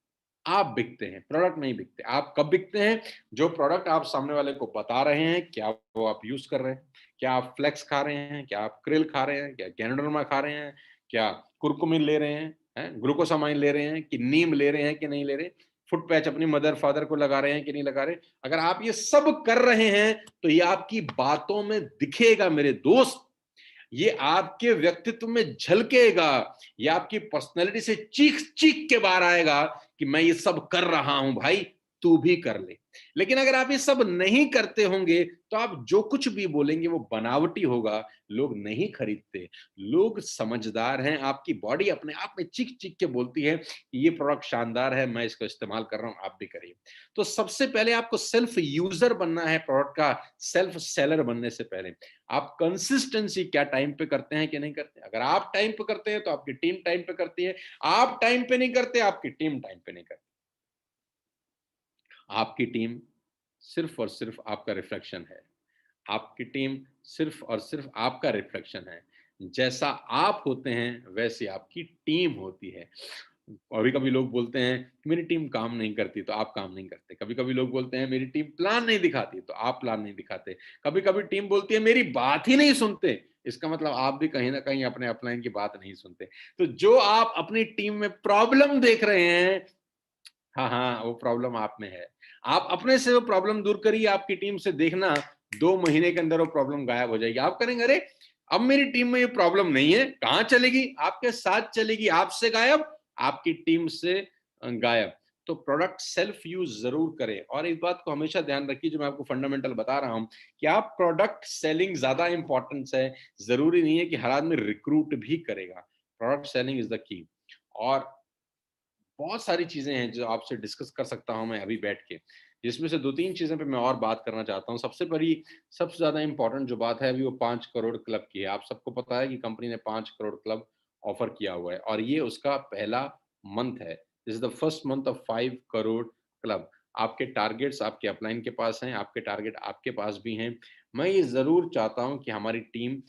आप बिकते हैं, प्रोडक्ट नहीं बिकते। आप कब बिकते हैं? जो प्रोडक्ट आप सामने वाले को बता रहे हैं, क्या वो आप यूज़ कर रहे हैं? क्या आप फ्लेक्स खा रहे हैं? क्या आप krill खा रहे हैं? क्या गैनोडर्मा खा रहे हैं? क्या कुरकुमिन ले रहे हैं? हैं? ग्लूकोसामाइन ले रहे हैं कि नीम ले रहे हैं कि नहीं ले रहे? फुट पैच अपनी मदर-फादर को लगा रहे हैं कि नहीं लगा रहे? अगर आप ये सब कर रहे हैं, तो ये आपकी बातों में दिखेगा मेरे दोस्त। ये आपके व्यक्तित्व में झलकेगा, ये आपकी पर्सनैलिटी से चीख-चीख के बाहर आएगा कि मैं ये सब कर रहा हूँ भाई, तू भी कर ले। लेकिन अगर आप ये सब नहीं करते होंगे, तो आप जो कुछ भी बोलेंगे वो बनावटी होगा, लोग नहीं खरीदते। लोग समझदार हैं, आपकी बॉडी अपने आप में चीख-चीख के बोलती है कि ये प्रोडक्ट शानदार है, मैं इसको इस्तेमाल कर रहा हूँ, आप भी करिए। तो सबसे पहले आपको सेल्फ यूज़र बनना है प्रोडक्ट का, सेल्फ सेलर बनने से पहले। आप कंसिस्टेंसी क्या टाइम पे करते हैं कि नहीं करते? अगर आप टाइम पे करते हैं तो आपकी टीम टाइम पे करती है। आप टाइम पे नहीं करते, आपकी टीम टाइम पे नहीं करती। आपकी टीम सिर्फ और सिर्फ आपका रिफ्लेक्शन है। आपकी टीम सिर्फ और सिर्फ आपका रिफ्लेक्शन है। जैसा आप होते हैं वैसी आपकी टीम होती है। कभी-कभी लोग बोलते हैं कि मेरी टीम काम नहीं करती, तो आप काम नहीं करते। कभी-कभी लोग बोलते हैं मेरी टीम प्लान नहीं दिखाती, तो आप प्लान नहीं दिखाते। कभी-कभी टीम बोलती है मेरी बात ही नहीं सुनते, इसका मतलब आप भी कहीं न कहीं अपने अपलाइन की बात नहीं सुनते। तो जो आप अपनी टीम में प्रॉब्लम देख रहे हैं, हाँ, हाँ, वो प्रॉब्लम आप में है। आप अपने से वो प्रॉब्लम दूर करिए, आपकी टीम से देखना 2 महीने के अंदर वो प्रॉब्लम गायब हो जाएगी। आप करेंगे, अरे! अब मेरी टीम में ये प्रॉब्लम नहीं है, कहाँ चलेगी? आपके साथ चलेगी, आपसे गायब, आपकी टीम से गायब। तो प्रोडक्ट सेल्फ यूज़ ज़रूर करें और इस बात को हमेशा ध्यान रखिए जो मैं आपको फंडामेंटल बता रहा हूँ कि आप प्रोडक्ट सेलिंग ज़्यादा इम्पोर्टेंस है, ज़रूरी नहीं है कि हर आदमी रिक्रूट भी करेगा। Product selling is the key. और बहुत सारी चीज़ें हैं जो आपसे डिस्कस कर सकता हूँ मैं अभी बैठ के, जिसमें से 2-3 चीज़ें पे मैं और बात करना चाहता हूँ। सबसे ज़्यादा इम्पोर्टेंट जो बात है अभी वो 5 करोड़ क्लब की है। आप सबको पता है कि कंपनी ने 5 करोड़ क्लब ऑफ़र किया हुआ है और ये उसका पहला मंथ है। This is the first month of 5 crore club. आपके टारगेट्स आपके अपलाइन के पास हैं, आपके टारगेट आपके पास भी हैं। मैं ये ज़रूर चाहता हूँ कि हमारी टीम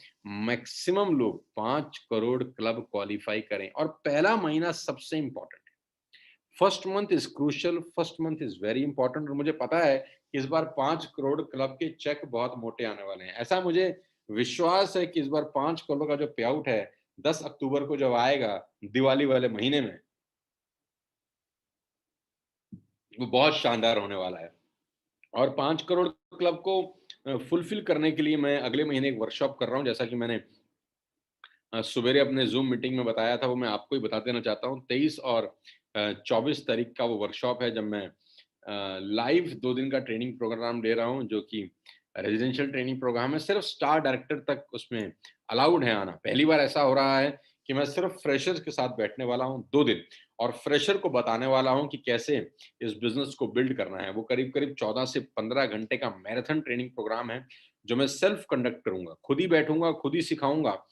मैक्सिमम लोग 5 करोड़ क्लब क्वालीफाई करें और पहला महीना सबसे इम्पोर्टेंट है। First month is crucial, first month is very important और मुझे पता है कि इस बार 5 करोड़ क्लब के चेक बहुत मोटे आने वाले हैं। ऐसा मुझे विश्वास है कि इस बार 5 करोड़ का जो पे आउट है, 10 अक्टूबर को जब आएगा, दिवाली वाले महीने में, वो बहुत शानदार होने वाला है। और 5 करोड़ क्लब को फुलफिल करने के लिए मैं अगले महीने एक वर्कशॉप कर रहा हूँ, जैसा कि मैंने सवेरे अपने ज़ूम मीटिंग में बताया था, वो मैं आपको ही बता देना चाहता हूँ। 23 और 24 तारीख का वो वर्कशॉप है, जब मैं लाइव 2 दिन का ट्रेनिंग प्रोग्राम ले रहा हूँ, जो कि रेज़िडेंशियल ट्रेनिंग प्रोग्राम है। सिर्फ़ स्टार डायरेक्टर तक उसमें अलाउड है आना। पहली बार ऐसा हो रहा है कि मैं सिर्फ़ फ्रेशर्स के साथ बैठने वाला हूँ 2 दिन और फ्रेशर को बताने वाला हूँ कि कैसे इस बिज़नेस को बिल्ड करना है। वो करीब-करीब 14 से 15 घंटे का मैराथन ट्रेनिंग प्रोग्राम है, जो मैं सेल्फ कंडक्ट करूँगा। खुद ही बैठूँगा, खुद ही सिखाऊँगा।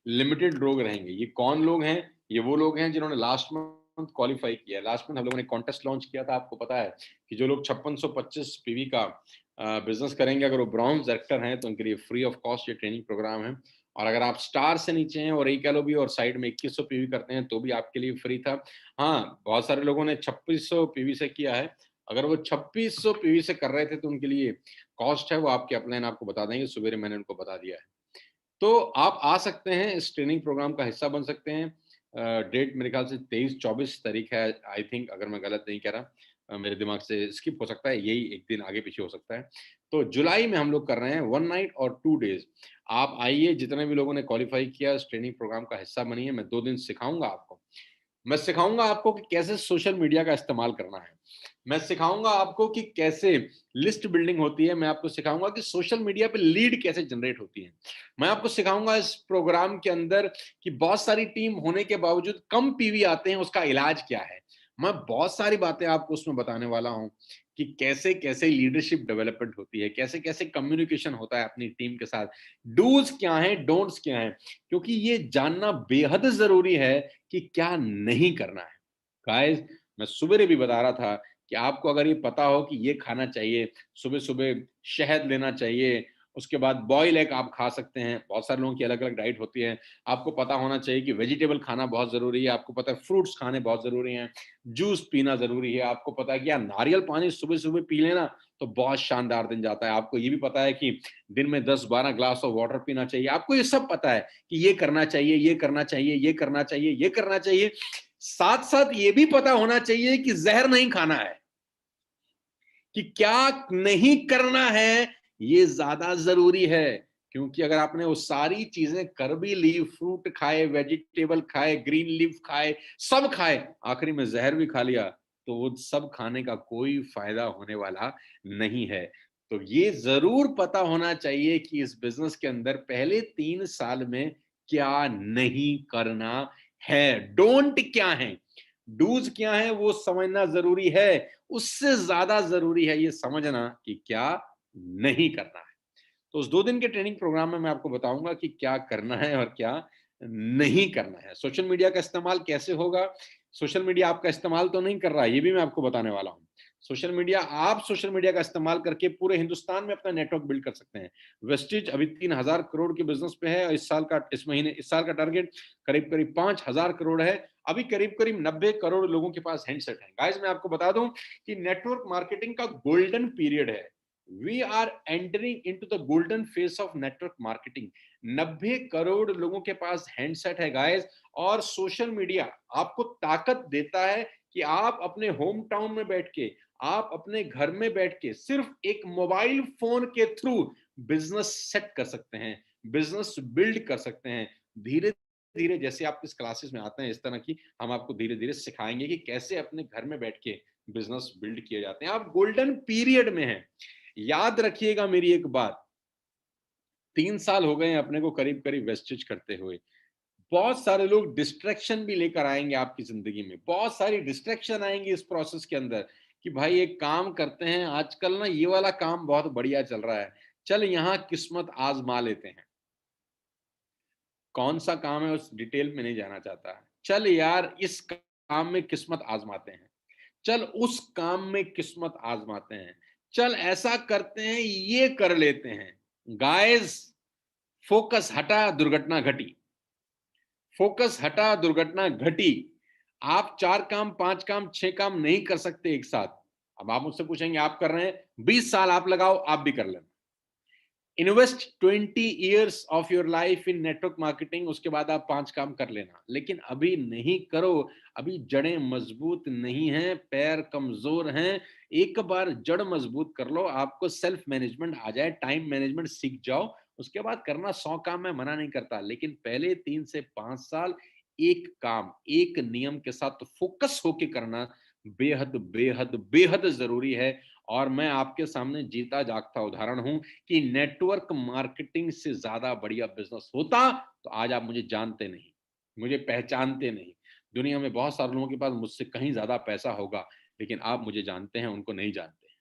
लिमिटेड लोग रहेंगे। ये कौन लोग हैं? ये वो लोग हैं जिन्होंने लास्ट मंथ क्वालीफाई किया है। लास्ट मंथ हम लोगों ने कॉन्टेस्ट लॉन्च किया था, आपको पता है कि जो लोग 5625 पीवी का बिज़नेस करेंगे, अगर वो ब्रॉन्ज डायरेक्टर हैं, तो उनके लिए फ्री ऑफ कॉस्ट ये ट्रेनिंग प्रोग्राम है और अगर आप स्टार से नीचे हैं और कह लो भी और साइड में 2100 पीवी करते हैं तो भी आपके लिए फ्री था। हाँ, बहुत सारे लोगों ने 2600 पीवी से किया है। अगर वो 2600 पीवी से कर रहे थे तो उनके लिए कॉस्ट है वो आपके अपलाइन आपको बता देंगे, सवेरे मैंने उनको बता दिया है। तो आप आ सकते हैं, इस ट्रेनिंग प्रोग्राम का हिस्सा बन सकते हैं। डेट मेरे ख्याल से 23-24 तारीख है आई थिंक, अगर मैं गलत नहीं कह रहा। मेरे दिमाग से स्किप हो सकता है, यही 1 दिन आगे-पीछे हो सकता है। तो जुलाई में हम लोग कर रहे हैं 1 नाइट और 2 डेज़। आप आइए, जितने भी लोगों ने क्वालीफाई किया इस ट्रेनिंग प्रोग्राम का हिस्सा बनिए, मैं 2 दिन सिखाऊँगा आपको। मैं सिखाऊँगा आपको कि कैसे सोशल मीडिया का इस्तेमाल करना है। मैं सिखाऊँगा आपको कि कैसे लिस्ट बिल्डिंग होती है, मैं आपको सिखाऊँगा कि सोशल मीडिया पे लीड कैसे जनरेट होती है। मैं आपको सिखाऊँगा इस प्रोग्राम के अंदर कि बहुत सारी टीम होने के बावजूद कम पीवी आते हैं, उसका इलाज क्या है। मैं बहुत सारी बातें आपको उसमें बताने वाला हूँ कि कैसे-कैसे लीडरशिप डेवलपमेंट होती है, कैसे-कैसे कम्युनिकेशन होता है अपनी टीम के साथ, डूज़ क्या हैं, डोंट्स क्या हैं, क्योंकि ये जानना बेहद ज़रूरी है कि क्या नहीं करना है। गाइस, मैं सुबेरे भी बता रहा था कि आपको अगर ये पता हो कि ये खाना चाहिए, सुबह-सुबह शहद लेना चाहिए, उसके बाद बॉयल एग आप खा सकते हैं, बहुत सारे लोगों की अलग-अलग डाइट होती है। आपको पता होना चाहिए कि वेजिटेबल खाना बहुत ज़रूरी है, आपको पता है फ्रूट्स खाने बहुत ज़रूरी हैं, जूस पीना ज़रूरी है, आपको पता है कि यार नारियल पानी सुबह-सुबह पी लेना तो बहुत शानदार दिन जाता है। आपको ये भी पता है कि दिन में 10-12 ग्लास ऑफ वाटर पीना चाहिए, आपको ये सब पता है कि ये करना चाहिए, ये करना चाहिए, ये करना चाहिए, ये करना चाहिए। साथ-साथ ये भी पता होना चाहिए कि ज़हर नहीं खाना है, कि क्या नहीं करना है, ये ज़्यादा ज़रूरी है। क्योंकि अगर आपने वो सारी चीज़ें कर भी ली, फ्रूट खाए, वेजिटेबल खाए, ग्रीन लीफ खाए, सब खाए, आखिरी में ज़हर भी खा लिया, तो वो सब खाने का कोई फ़ायदा होने वाला नहीं है। तो ये ज़रूर पता होना चाहिए कि इस बिज़नेस के अंदर पहले 3 साल में क्या नहीं करना है, डोंट क्या हैं, डूज़ क्या हैं वो समझना ज़रूरी है। उससे ज़्यादा ज़रूरी है ये समझना कि क्या नहीं करना है। तो उस 2 दिन के ट्रेनिंग प्रोग्राम में मैं आपको बताऊँगा कि क्या करना है और क्या नहीं करना है। सोशल मीडिया का इस्तेमाल कैसे होगा? सोशल मीडिया आपका इस्तेमाल तो नहीं कर रहा है, ये भी मैं आपको बताने वाला हूँ। सोशल मीडिया का इस्तेमाल करके पूरे हिंदुस्तान में अपना नेटवर्क बिल्ड कर सकते हैं। वेस्टिज अभी 3000 करोड़ के बिज़नेस पे है और इस साल का टारगेट करीब-करीब 5000 करोड़ है। अभी करीब-करीब 90 करोड़ लोगों के पास हैंडसेट हैं। गाइस, मैं आपको बता दूँ कि नेटवर्क मार्केटिंग का गोल्डन पीरियड है। We are entering into the golden phase of network marketing. 90 crore लोगों के पास हैंडसेट है गाइस, और सोशल मीडिया आपको ताकत देता है कि आप अपने होम टाउन में बैठ के, आप अपने घर में बैठ के सिर्फ एक मोबाइल फोन के थ्रू बिजनेस सेट कर सकते हैं, बिजनेस बिल्ड कर सकते हैं। धीरे धीरे जैसे आप इस क्लासेस में आते हैं इस तरह की, हम आपको धीरे धीरे सिखाएंगे कि कैसे अपने घर में बैठ के बिजनेस बिल्ड किए जाते हैं। आप गोल्डन पीरियड में हैं। याद रखिएगा मेरी एक बात, 3 साल हो गए हैं अपने को करीब करीब वेस्टेज करते हुए। बहुत सारे लोग डिस्ट्रैक्शन भी लेकर आएंगे आपकी जिंदगी में, बहुत सारी डिस्ट्रैक्शन आएंगी इस प्रोसेस के अंदर कि भाई एक काम करते हैं, आजकल ना ये वाला काम बहुत बढ़िया चल रहा है, चल यहाँ किस्मत आजमा लेते हैं। कौन सा काम है उस डिटेल में नहीं जाना चाहता, चल यार इस काम में किस्मत आजमाते हैं, चल उस काम में किस्मत आजमाते हैं, चल ऐसा करते हैं, ये कर लेते हैं। गाइस, फोकस हटा, दुर्घटना घटी। फोकस हटा, दुर्घटना घटी। आप 4 काम, 5 काम, 6 काम नहीं कर सकते एक साथ। अब आप मुझसे पूछेंगे आप कर रहे हैं, 20 साल आप लगाओ, आप भी कर लेना। Invest 20 years of your life in network marketing, उसके बाद आप 5 काम कर लेना, लेकिन अभी नहीं करो। अभी जड़ें मजबूत नहीं हैं, पैर कमजोर हैं। एक बार जड़ मजबूत कर लो, आपको सेल्फ मैनेजमेंट आ जाए, टाइम मैनेजमेंट सीख जाओ, उसके बाद करना 100 काम मैं मना नहीं करता, लेकिन पहले 3 से 5 साल एक काम, एक नियम के साथ फोकस होके करना बेहद बेहद बेहद जरूरी है। और मैं आपके सामने जीता जागता उदाहरण हूं कि नेटवर्क मार्केटिंग से ज्यादा बढ़िया बिजनेस होता तो आज आप मुझे जानते नहीं, मुझे पहचानते नहीं। दुनिया में बहुत सारे लोगों के पास मुझसे कहीं ज्यादा पैसा होगा, लेकिन आप मुझे जानते हैं, उनको नहीं जानते हैं।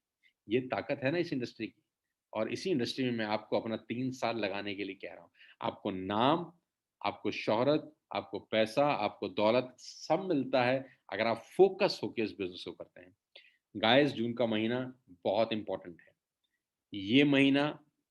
ये ताकत है ना इस इंडस्ट्री की। और इसी इंडस्ट्री में मैं आपको अपना 3 साल लगाने के लिए कह रहा हूँ। आपको नाम, आपको शोहरत, आपको पैसा, आपको दौलत सब मिलता है अगर आप फोकस होकर इस बिजनेस को करते हैं। गाइस, जून का महीना बहुत इंपॉर्टेंट है। ये महीना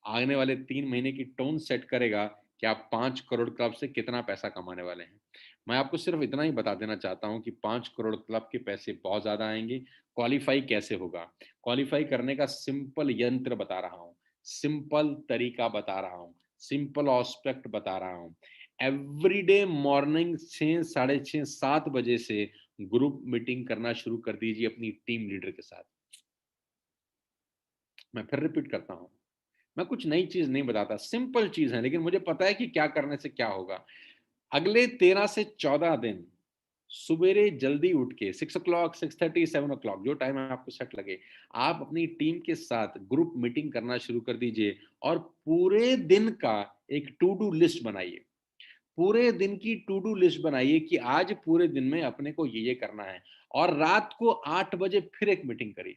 आने वाले 3 महीने की टोन सेट करेगा कि आप 5 करोड़ क्लब से कितना पैसा कमाने वाले हैं। मैं आपको सिर्फ इतना ही बता देना चाहता हूँ कि 5 करोड़ क्लब के पैसे बहुत ज़्यादा आएँगे। क्वालीफाई कैसे होगा? क्वालीफाई करने का सिंपल यंत्र बता रहा हूँ, सिंपल तरीका बता रहा हूँ, सिंपल एस्पेक्ट बता रहा हूँ। एवरीडे मॉर्निंग 6 साढ़े 6 7 बजे से ग्रुप मीटिंग करना शुरू कर दीजिए अपनी टीम लीडर के साथ। मैं फिर रिपीट करता हूँ। मैं कुछ नई चीज़ नहीं बताता, सिंपल चीज़ है, लेकिन मुझे पता है कि क्या करने से क्या होगा। अगले 13 से 14 दिन सुबेरे जल्दी उठ के 6 o'clock, 6:30, 7 o'clock जो टाइम आपको सेट लगे, आप अपनी टीम के साथ ग्रुप मीटिंग करना शुरू कर दीजिए और पूरे दिन का एक टू डू लिस्ट बनाइए। पूरे दिन की टू डू लिस्ट बनाइए कि आज पूरे दिन में अपने को ये करना है और रात को 8 बजे फिर एक मीटिंग करिए।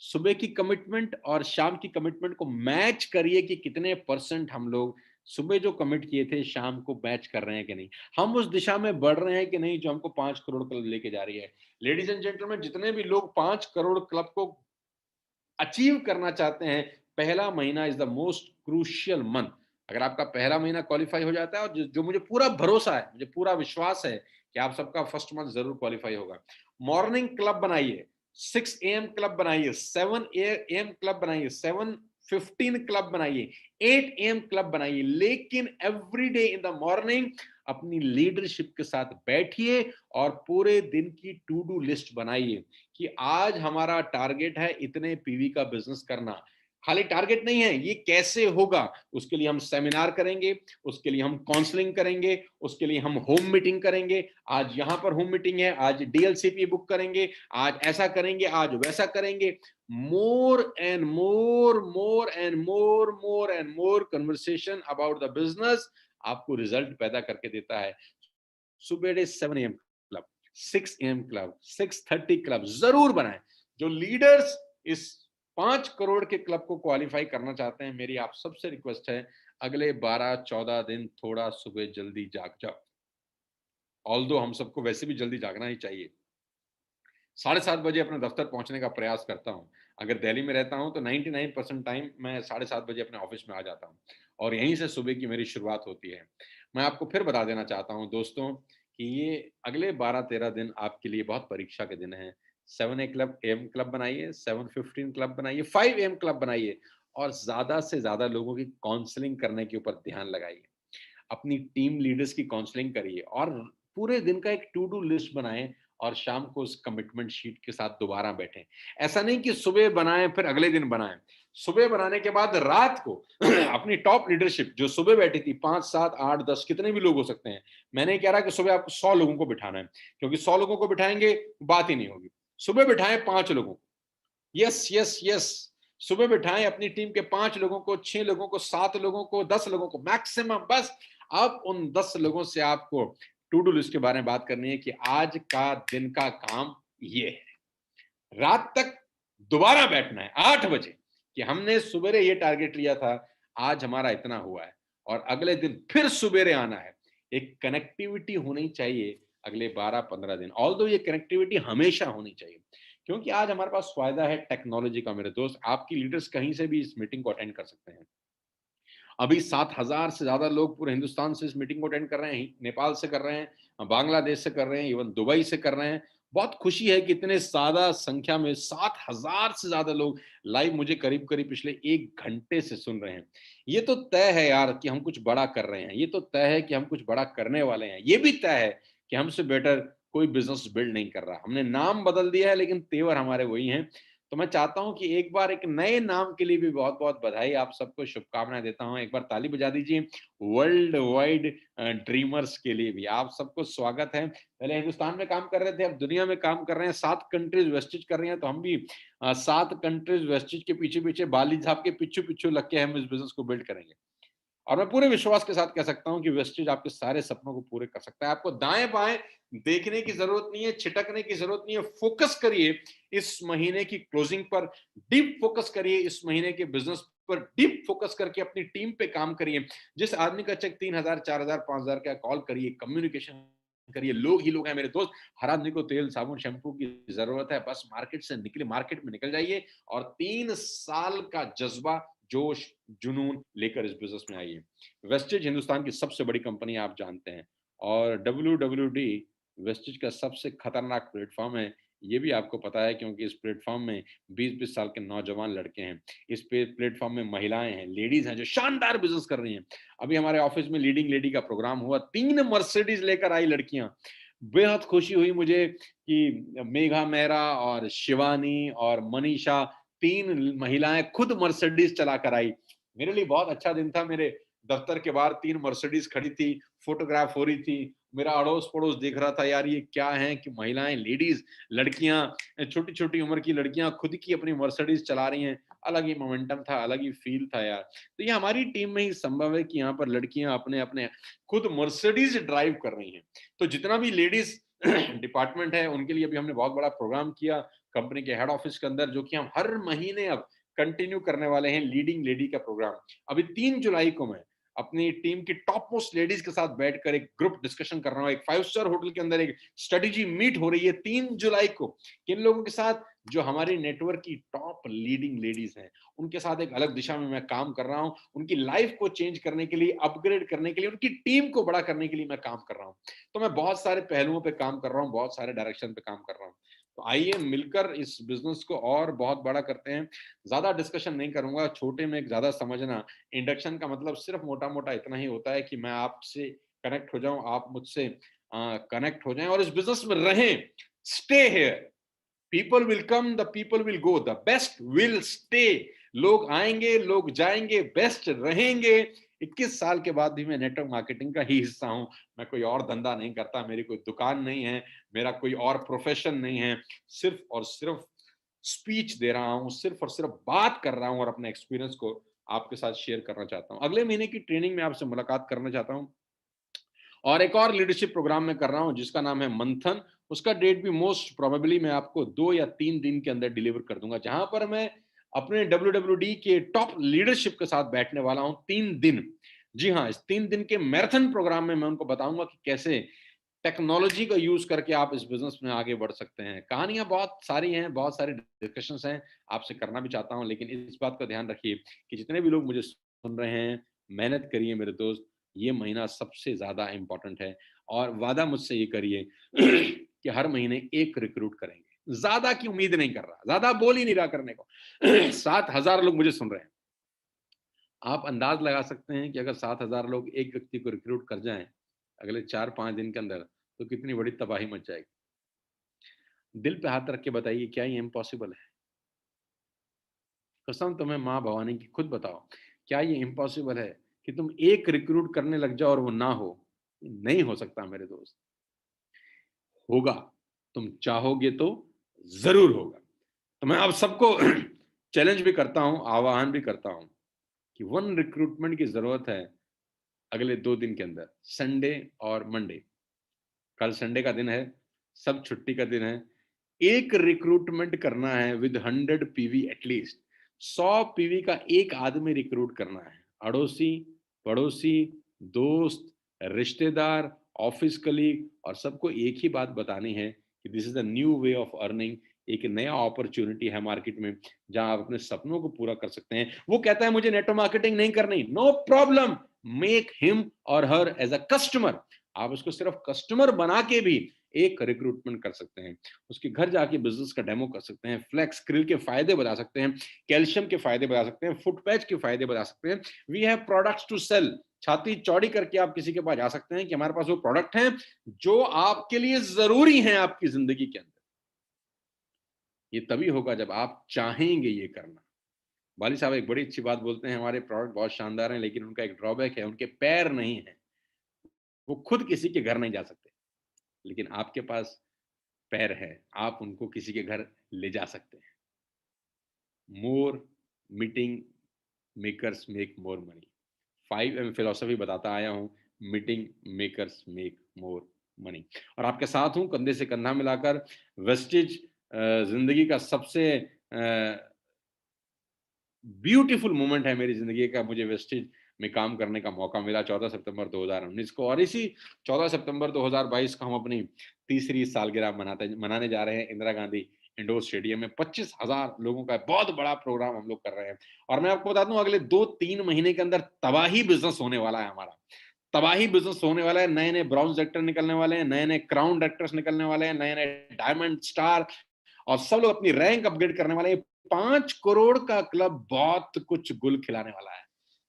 सुबह की कमिटमेंट और शाम की कमिटमेंट को मैच करिए कि कितने परसेंट हम लोग सुबह जो कमिट किए थे शाम को मैच कर रहे हैं कि नहीं, हम उस दिशा में बढ़ रहे हैं कि नहीं जो हमको 5 करोड़ क्लब लेके जा रही है। लेडीज एंड जेंटलमैन, जितने भी लोग 5 करोड़ क्लब को अचीव करना चाहते हैं, पहला महीना is the most crucial month. अगर आपका पहला महीना क्वालिफाई हो जाता है और जो मुझे पूरा भरोसा है, मुझे पूरा विश्वास है कि आप सबका फर्स्ट मंथ जरूर क्वालिफाई होगा। मॉर्निंग क्लब बनाइए, 6 AM क्लब बनाइए, 7 AM क्लब बनाइए, 7:15 क्लब बनाइए, 8 AM क्लब बनाइए, लेकिन every day in the morning अपनी लीडरशिप के साथ बैठिए और पूरे दिन की टू डू लिस्ट बनाइए कि आज हमारा टारगेट है इतने पीवी का बिजनेस करना। खाली टारगेट नहीं है, ये कैसे होगा, उसके लिए हम सेमिनार करेंगे, उसके लिए हम काउंसलिंग करेंगे, उसके लिए हम होम मीटिंग करेंगे। आज यहां पर होम मीटिंग है, आज डीएलसीपी बुक करेंगे, आज ऐसा करेंगे, आज वैसा करेंगे। More and more, more and more, more and more conversation about the business आपको रिजल्ट पैदा करके देता है। सुबह 7 AM club, 6 AM club, 6:30 club जरूर बनाएं। जो लीडर्स इस 5 करोड़ के क्लब को क्वालिफाई करना चाहते हैं, मेरी आप सबसे रिक्वेस्ट है, अगले 12-14 दिन थोड़ा सुबह जल्दी जाग जाओ। ऑल्दो हम सबको वैसे भी जल्दी जागना ही चाहिए। 7:30 बजे अपने दफ्तर पहुंचने का प्रयास करता हूं। अगर दिल्ली में रहता हूं तो 99% टाइम मैं 7:30 बजे अपने ऑफिस में आ जाता हूं और यहीं से सुबह की मेरी शुरुआत होती है। मैं आपको फिर बता देना चाहता हूं दोस्तों कि ये अगले 12-13 दिन आपके लिए बहुत परीक्षा के दिन हैं। 7 AM क्लब बनाइए, 7:15 क्लब बनाइए, 5 AM क्लब बनाइए और ज्यादा से ज्यादा लोगों की काउंसलिंग करने के ऊपर ध्यान लगाइए। अपनी टीम लीडर्स की काउंसलिंग करिए और पूरे दिन का एक टू डू लिस्ट बनाएं और शाम को उस कमिटमेंट शीट के साथ दोबारा बैठें। ऐसा नहीं कि सुबह बनाएं फिर अगले दिन बनाएं। सुबह बनाने के बाद रात को अपनी टॉप लीडरशिप जो सुबह बैठी थी, 5 7 8 10 कितने भी लोग हो सकते हैं। मैं नहीं कह रहा कि सुबह आपको 100 लोगों को बिठाना है, क्योंकि 100 लोगों को बिठाएंगे बात ही नहीं होगी। सुबह बिठाएं 5 लोगों को। यस यस यस, सुबह बिठाएं अपनी टीम के 5 लोगों को, 6 लोगों को, 7 लोगों को, 10 लोगों को मैक्सिमम। बस अब उन 10 लोगों से आपको टू डू लिस्ट के बारे में बात करनी है कि आज का दिन का काम ये है। रात तक दोबारा बैठना है 8 बजे कि हमने सुबेरे ये टारगेट लिया था, आज हमारा इतना हुआ है और अगले दिन फिर सुबेरे आना है। एक कनेक्टिविटी होनी चाहिए अगले 12-15 दिन। ऑल्दो ये कनेक्टिविटी हमेशा होनी चाहिए, क्योंकि आज हमारे पास फायदा है टेक्नोलॉजी का। मेरे दोस्त, आपकी लीडर्स कहीं से भी इस मीटिंग को अटेंड कर सकते हैं। अभी 7,000 से ज्यादा लोग पूरे हिंदुस्तान से इस मीटिंग को अटेंड कर रहे हैं, नेपाल से कर रहे हैं, बांग्लादेश से कर रहे हैं, इवन दुबई से कर रहे हैं। बहुत खुशी है कि इतने ज्यादा संख्या में 7,000 से ज्यादा लोग लाइव मुझे करीब करीब पिछले 1 घंटे से सुन रहे हैं। ये तो तय है यार कि हम कुछ बड़ा कर रहे हैं, ये तो तय है कि हम कुछ बड़ा करने वाले हैं, ये भी तय है कि हमसे बेटर कोई बिजनेस बिल्ड नहीं कर रहा। हमने नाम बदल दिया है लेकिन तेवर हमारे वही हैं। तो मैं चाहता हूं कि एक बार एक नए नाम के लिए भी बहुत बहुत बधाई, आप सबको शुभकामनाएं देता हूं। एक बार ताली बजा दीजिए वर्ल्ड वाइड ड्रीमर्स के लिए भी। आप सबको स्वागत है। पहले हिंदुस्तान में काम कर रहे थे, अब दुनिया में काम कर रहे हैं, 7 कंट्रीज वेस्टिज कर रही हैं, तो हम भी 7 कंट्रीज वेस्टिज के पीछे पीछे बाली साहब के पिछू पिछू लग के हम इस बिजनेस को बिल्ड करेंगे। और मैं पूरे विश्वास के साथ कह सकता हूं कि वेस्टेज आपके सारे सपनों को पूरे कर सकता है। आपको दाएं बाएं देखने की जरूरत नहीं है, छिटकने की जरूरत नहीं है। फोकस करिए इस महीने की क्लोजिंग पर, डीप फोकस करिए इस महीने के बिजनेस पर, डीप फोकस करके अपनी टीम पे काम करिए। जिस आदमी का चेक 3,000 4,000 5,000 का, कॉल करिए, कम्युनिकेशन करिए। लोग ही लोग हैं मेरे दोस्त। हर आदमी को तेल साबुन शैम्पू की जरूरत है, बस मार्केट से निकले, मार्केट में निकल जाइए और 3 साल का जज्बा जोश, जुनून लेकर इस बिज़नेस में आइए। वेस्टेज हिंदुस्तान की सबसे बड़ी कंपनी आप जानते हैं और डब्ल्यूडब्ल्यूडी वेस्टेज का सबसे खतरनाक प्लेटफ़ॉर्म है, ये भी आपको पता है क्योंकि इस प्लेटफ़ॉर्म में 20-20 साल के नौजवान लड़के हैं। इस प्लेटफ़ॉर्म में महिलाएँ हैं, लेडीज़ हैं जो शानदार बिज़नेस कर रही हैं। अभी हमारे ऑफ़िस में लीडिंग लेडी का प्रोग्राम हुआ, 3 मर्सिडीज़ लेकर आई लड़कियाँ। बेहद खुशी हुई मुझे कि मेघा मेहरा और शिवानी और मनीषा 3 महिलाएँ खुद मर्सिडीज़ चलाकर आई। मेरे लिए बहुत अच्छा दिन था, मेरे दफ्तर के बाहर 3 मर्सिडीज़ खड़ी थी, फ़ोटोग्राफ हो रही थी। मेरा अड़ोस-पड़ोस देख रहा था, यार ये क्या है कि महिलाएँ, लेडीज़, लड़कियाँ छोटी-छोटी उम्र की लड़कियाँ खुद की अपनी मर्सिडीज़ चला रही हैं। अलग ही मोमेंटम था, अलग ही फ़ील था यार। तो ये हमारी टीम में ही संभव है कि यहाँ पर लड़कियाँ अपने-अपने खुद मर्सिडीज़ ड्राइव कर रही हैं। तो जितना भी लेडीज़ डिपार्टमेंट है, उनके लिए भी हमने बहुत बड़ा प्रोग्राम किया कंपनी के हेड ऑफिस के अंदर, जो कि हम हर महीने अब कंटिन्यू करने वाले हैं, लीडिंग लेडी का प्रोग्राम। अभी 3 जुलाई को मैं अपनी टीम की टॉप मोस्ट लेडीज के साथ बैठकर एक ग्रुप डिस्कशन कर रहा हूँ। एक 5 स्टार होटल के अंदर एक स्ट्रेटेजी मीट हो रही है 3 जुलाई को। किन लोगों के साथ? जो हमारी नेटवर्क की टॉप लीडिंग लेडीज हैं। उनके साथ एक अलग दिशा में मैं काम कर रहा हूँ। उनकी लाइफ को चेंज करने के लिए, अपग्रेड करने के लिए, उनकी टीम को बड़ा करने के लिए मैं काम कर रहा हूँ। तो मैं बहुत सारे पहलुओं पे काम कर रहा हूँ, बहुत सारे डायरेक्शन पे काम कर रहा हूँ। तो आइए मिलकर इस बिज़नेस को और बहुत बड़ा करते हैं। ज़्यादा डिस्कशन नहीं करूँगा, छोटे में ज़्यादा समझना। इंडक्शन का मतलब सिर्फ़ मोटा-मोटा इतना ही होता है कि मैं आपसे कनेक्ट हो जाऊँ, आप मुझसे कनेक्ट हो जाएँ और इस बिज़नेस में रहें। Stay here. People will come, the people will go, the best will stay. लोग आएंगे, लोग जाएंगे, बेस्ट रहेंगे। 21 साल के बाद भी मैं नेटवर्क मार्केटिंग का ही हिस्सा हूं। मैं कोई और धंधा नहीं करता, मेरी कोई दुकान नहीं है, मेरा कोई और प्रोफेशन नहीं है। सिर्फ और सिर्फ स्पीच दे रहा हूं, सिर्फ और सिर्फ बात कर रहा हूं और अपने एक्सपीरियंस को आपके साथ शेयर करना चाहता हूं। अगले महीने की ट्रेनिंग में आपसे मुलाकात करना चाहता हूं और एक और लीडरशिप प्रोग्राम मैं कर रहा हूँ जिसका नाम है मंथन। उसका डेट भी मोस्ट प्रोबेबली मैं आपको 2 या 3 दिन के अंदर डिलीवर कर दूँगा, जहाँ पर मैं अपने डब्ल्यूडब्ल्यूडी के टॉप लीडरशिप के साथ बैठने वाला हूँ 3 दिन। जी हाँ, इस 3 दिन के मैराथन प्रोग्राम में मैं उनको बताऊँगा कि कैसे टेक्नोलॉजी का यूज़ करके आप इस बिज़नेस में आगे बढ़ सकते हैं। कहानियाँ बहुत सारी हैं, बहुत सारे डिस्कशंस हैं, आपसे करना भी चाहता हूँ, लेकिन इस बात का ध्यान रखिए कि जितने भी लोग मुझे सुन रहे हैं, मेहनत करिए मेरे दोस्त, ये महीना सबसे ज़्यादा इम्पोर्टेंट है और वादा मुझसे ये करिए कि हर महीने 1 रिक्रूट करेंगे। ज़्यादा की उम्मीद नहीं कर रहा, ज़्यादा बोल ही नहीं रहा करने को। 7,000 लोग मुझे सुन रहे हैं। आप अंदाज़ लगा सकते हैं कि अगर 7,000 लोग एक व्यक्ति को रिक्रूट कर जाएँ, अगले 4-5 दिन के अंदर, तो कितनी बड़ी तबाही मच जाएगी। दिल पे हाथ रख के बताइए, क्या ये इम्पॉसिबल है? कसम तुम्हें माँ भवानी की, खुद बताओ, क्या ये इम्पॉसिबल है कि तुम एक रिक्रूट करने लग जाओ और वो ना हो? नहीं हो सकता मेरे दोस्त। होगा, तुम चाहोगे तो ज़रूर होगा। तो मैं आप सबको चैलेंज भी करता हूँ, आह्वान भी करता हूँ कि 1 रिक्रूटमेंट की ज़रूरत है अगले 2 दिन के अंदर, संडे और मंडे। कल संडे का दिन है, सब छुट्टी का दिन है। एक रिक्रूटमेंट करना है विद 100 पीवी एटलीस्ट। 100 पीवी का एक आदमी रिक्रूट करना है। अड़ोसी, पड़ोसी, दोस्त, रिश्तेदार, ऑफिस कलीग और सबको एक ही बात बतानी है कि this is a new way of earning. एक नया अपॉर्चुनिटी है मार्केट में जहां आप अपने सपनों को पूरा कर सकते हैं। वो कहता है मुझे नेटवर्क मार्केटिंग नहीं करनी, नो प्रॉब्लम, मेक हिम और हर एज अ कस्टमर। आप उसको सिर्फ कस्टमर बना के भी एक रिक्रूटमेंट कर सकते हैं। उसके घर जाके बिजनेस का डेमो कर सकते हैं, फ्लेक्स क्रिल के फायदे बता सकते हैं, कैल्शियम के फायदे बता सकते हैं, फुट पैच के फायदे बता सकते हैं। We have products to sell. छाती चौड़ी करके आप किसी के पास जा सकते हैं कि हमारे पास वो प्रोडक्ट हैं जो आपके लिए जरूरी हैं आपकी जिंदगी के अंदर। ये तभी होगा जब आप चाहेंगे ये करना। वाली साहब एक बड़ी अच्छी बात बोलते हैं, हमारे प्रोडक्ट बहुत शानदार हैं लेकिन उनका एक ड्रॉबैक है, उनके पैर नहीं है। वो खुद किसी के घर नहीं जा सकते, लेकिन आपके पास पैर है, आप उनको किसी के घर ले जा सकते हैं। More meeting makers make more money. 5M philosophy बताता आया हूँ, meeting makers make more money. और आपके साथ हूँ कंधे से कंधा मिलाकर। वेस्टेज जिंदगी का सबसे ब्यूटीफुल मोमेंट है मेरी ज़िंदगी का। मुझे वेस्टेज में काम करने का मौका मिला 14 सितंबर 2019 को और इसी 14 सितंबर 2022 को हम अपनी तीसरी सालगिरह मनाने जा रहे हैं इंदिरा गांधी इंडोर स्टेडियम में 25,000 लोगों का बहुत बड़ा प्रोग्राम हम लोग कर रहे हैं। और मैं आपको बता दूं, अगले 2-3 महीने के अंदर तबाही बिजनेस होने वाला है हमारा। तबाही बिजनेस होने वाला है। नए नए ब्रॉन्ज एक्टर निकलने वाले हैं, नए नए क्राउन एक्टर्स निकलने वाले हैं, नए नए डायमंड स्टार, और सब लोग अपनी रैंक अपग्रेड करने वाले हैं। 5 करोड़ का क्लब बहुत कुछ गुल खिलाने वाला है।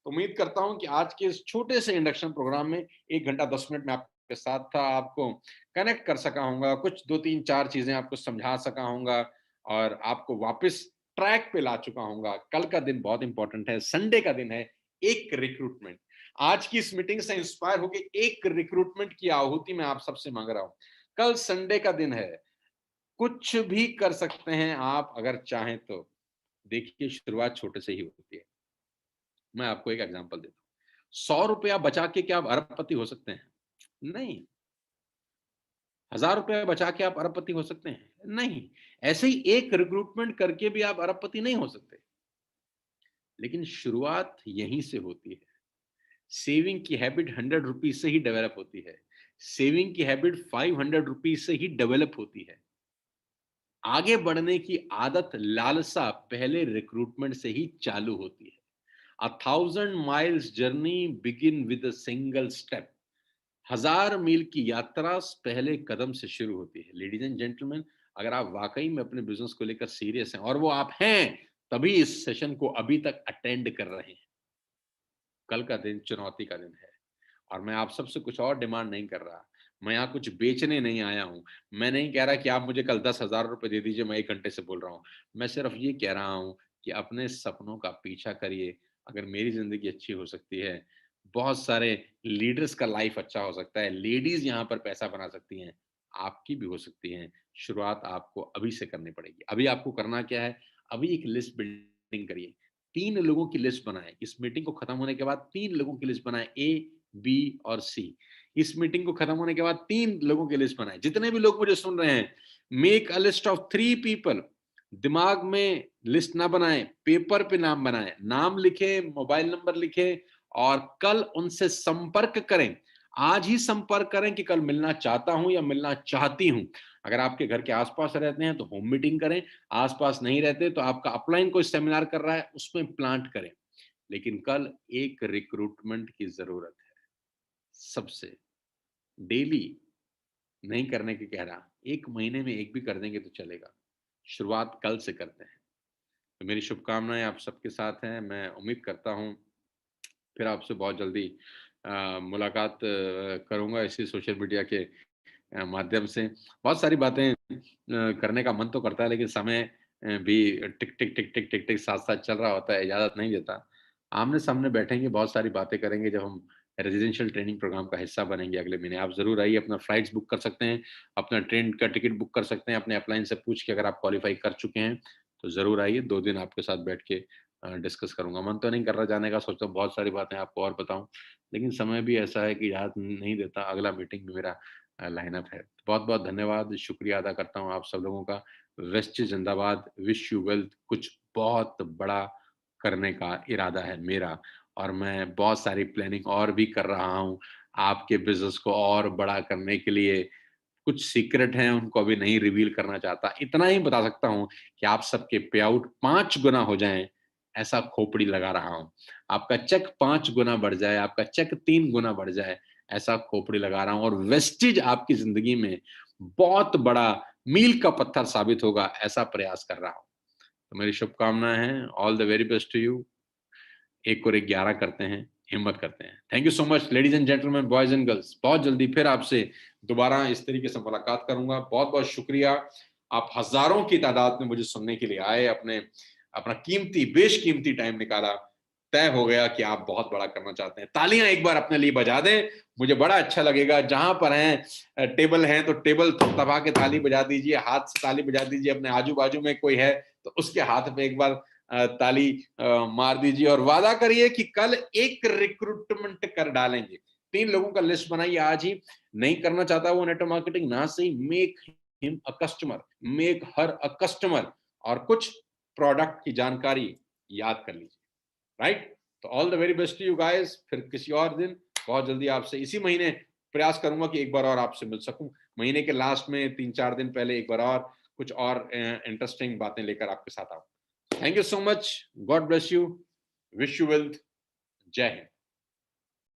तो उम्मीद करता हूं कि आज के इस छोटे से इंडक्शन प्रोग्राम में 1 घंटा 10 मिनट में आपके साथ था, आपको कनेक्ट कर सका हूंगा, कुछ 2-3-4 चीजें आपको समझा सका हूंगा और आपको वापस ट्रैक पे ला चुका हूंगा। कल का दिन बहुत इंपॉर्टेंट है, संडे का दिन है, एक रिक्रूटमेंट। आज की इस मीटिंग से इंस्पायर होकर एक रिक्रूटमेंट की आहुति मैं आप सबसे मांग रहा हूं। कल संडे का दिन है, कुछ भी कर सकते हैं आप अगर चाहें तो। देखिए, शुरुआत छोटे से ही होती है। मैं आपको एक एग्जांपल देता हूँ। 100 रुपया बचा के क्या आप अरबपति हो सकते हैं? नहीं। 1000 रुपया बचा के आप अरबपति हो सकते हैं? नहीं। ऐसे ही एक रिक्रूटमेंट करके भी आप अरबपति नहीं हो सकते। लेकिन शुरुआत यहीं से होती है। सेविंग की हैबिट 100 रुपीज से ही डेवलप होती है। सेविंग की हैबिट 500 रुपीज से ही डेवलप होती है। आगे बढ़ने की आदत, लालसा पहले रिक्रूटमेंट से ही चालू होती है। A 1,000 miles journey begin with a single step. 1000 मील की यात्रा पहले कदम से शुरू होती है। लेडीज एंड जेंटलमैन, अगर आप वाकई में अपने बिजनेस को लेकर सीरियस हैं, और वो आप हैं, तभी इस सेशन को अभी तक अटेंड कर रहे हैं। कल का दिन चुनौती का दिन है, और मैं आप सबसे कुछ और डिमांड नहीं कर रहा। मैं यहाँ कुछ बेचने नहीं आया हूँ। मैं नहीं कह रहा कि आप मुझे कल 10,000 रुपए दे दीजिए, मैं 1 घंटे से बोल रहा हूँ। मैं सिर्फ ये कह रहा हूँ कि अपने सपनों का पीछा करिए। अगर मेरी ज़िंदगी अच्छी हो सकती है, बहुत सारे लीडर्स का लाइफ अच्छा हो सकता है, लेडीज़ यहाँ पर पैसा बना सकती हैं, आपकी भी हो सकती है। शुरुआत आपको अभी से करनी पड़ेगी। अभी आपको करना क्या है? अभी एक लिस्ट बिल्डिंग करिए। 3 लोगों की लिस्ट बनाएँ। इस मीटिंग को खत्म होने के बाद 3 लोगों की लिस्ट बनाएँ, ए, बी और सी। इस मीटिंग को खत्म होने के बाद 3 लोगों की लिस्ट बनाएँ। जितने भी लोग मुझे सुन रहे हैं, make a list of 3 people. दिमाग में लिस्ट ना बनाएँ, पेपर पे नाम बनाएँ। नाम लिखें, मोबाइल नंबर लिखें और कल उनसे संपर्क करें। आज ही संपर्क करें कि कल मिलना चाहता हूँ या मिलना चाहती हूँ। अगर आपके घर के आस-पास रहते हैं तो होम मीटिंग करें, आस-पास नहीं रहते तो आपका अपलाइन कोई सेमिनार कर रहा है, उसमें प्लांट करें। लेकिन कल एक रिक्रूटमेंट की ज़रूरत है, सबसे। डेली नहीं करने की कह रहा, 1 महीने में 1 भी कर देंगे तो चलेगा। शुरुआत कल से करते हैं। तो मेरी शुभकामनाएँ आप सबके साथ हैं। मैं उम्मीद करता हूँ फिर आपसे बहुत जल्दी मुलाकात करूँगा इसी सोशल मीडिया के माध्यम से। बहुत सारी बातें करने का मन तो करता है, लेकिन समय भी टिक, टिक, टिक, टिक, टिक, टिक साथ-साथ चल रहा होता है, इजाज़त नहीं देता। आमने-सामने बैठेंगे, बहुत सारी बातें करेंगे जब हम रेज़िडेंशियल ट्रेनिंग प्रोग्राम का हिस्सा बनेंगे अगले महीने। आप ज़रूर आइए, अपना फ्लाइट्स बुक कर सकते हैं, अपना ट्रेन का टिकट बुक कर सकते हैं, अपने अपलाइन से पूछ के अगर आप क्वालीफ़ाई कर चुके हैं, तो ज़रूर आइए, 2 दिन आपके साथ बैठ के डिस्कस करूँगा। मन तो नहीं कर रहा जाने का, सोचता हूँ बहुत सारी बातें आपको और बताऊँ, लेकिन समय भी ऐसा है कि याद नहीं देता। अगला मीटिंग में मेरा लाइनअप है। बहुत-बहुत धन्यवाद, शुक्रिया अदा करता हूँ आप सब लोगों का। वेस्टेज ज़िंदाबाद, विश यू वेल्थ। कुछ बहुत बड़ा करने का इरादा है मेरा, और मैं बहुत सारी प्लानिंग और भी कर रहा हूँ, आपके बिज़नेस को और बड़ा करने के लिए। कुछ सीक्रेट हैं, उनको अभी नहीं रिवील करना चाहता। इतना ही बता सकता हूँ कि आप सबके पे आउट 5 गुना हो जाएँ, ऐसा खोपड़ी लगा रहा हूँ। आपका चेक 5 गुना बढ़ जाए, आपका चेक 3 गुना बढ़ जाए, ऐसा खोपड़ी लगा रहा हूँ, और वेस्टेज आपकी ज़िंदगी में बहुत बड़ा मील का पत्थर साबित होगा, ऐसा प्रयास कर रहा हूँ। तो मेरी शुभकामनाएँ हैं। All the very best to you. 1 और 1 11 करते हैं, हिम्मत करते हैं। Thank you so much ladies and gentleman, boys and girls. बहुत जल्दी फिर आपसे दोबारा इस तरीके से मुलाकात करूँगा। बहुत-बहुत शुक्रिया। आप हज़ारों की तादाद में मुझे सुनने के लिए आए, अपने अपना कीमती, बेशकीमती टाइम निकाला। तय हो गया कि आप बहुत बड़ा करना चाहते हैं। तालियाँ एक बार अपने लिए बजा दें, मुझे बड़ा अच्छा लगेगा। जहाँ पर हैं टेबल हैं तो टेबल दबा के ताली बजा दीजिए, हाथ से ताली बजा दीजिए। अपने आजू-बाजू में कोई है तो उसके हाथ में एक बार ताली मार दीजिए, और वादा करिए कि कल एक रिक्रूटमेंट कर डालेंगे। 3 लोगों का लिस्ट बनाइए आज ही। नहीं करना चाहता वो नेटवर्क मार्केटिंग, ना सही, make him a customer, make her a customer, और कुछ प्रोडक्ट की जानकारी याद कर लीजिए। राइट? तो all the very best to you guys. फिर किसी और दिन बहुत जल्दी आपसे इसी महीने प्रयास करूंगा कि एक बार और आपसे मिल सकूं। महीने के लास्ट में 3-4 दिन पहले एक बार और कुछ और इंटरेस्टिंग बातें लेकर आपके साथ आऊँ। Thank you so much, God bless you, wish you wealth, जय हिंद।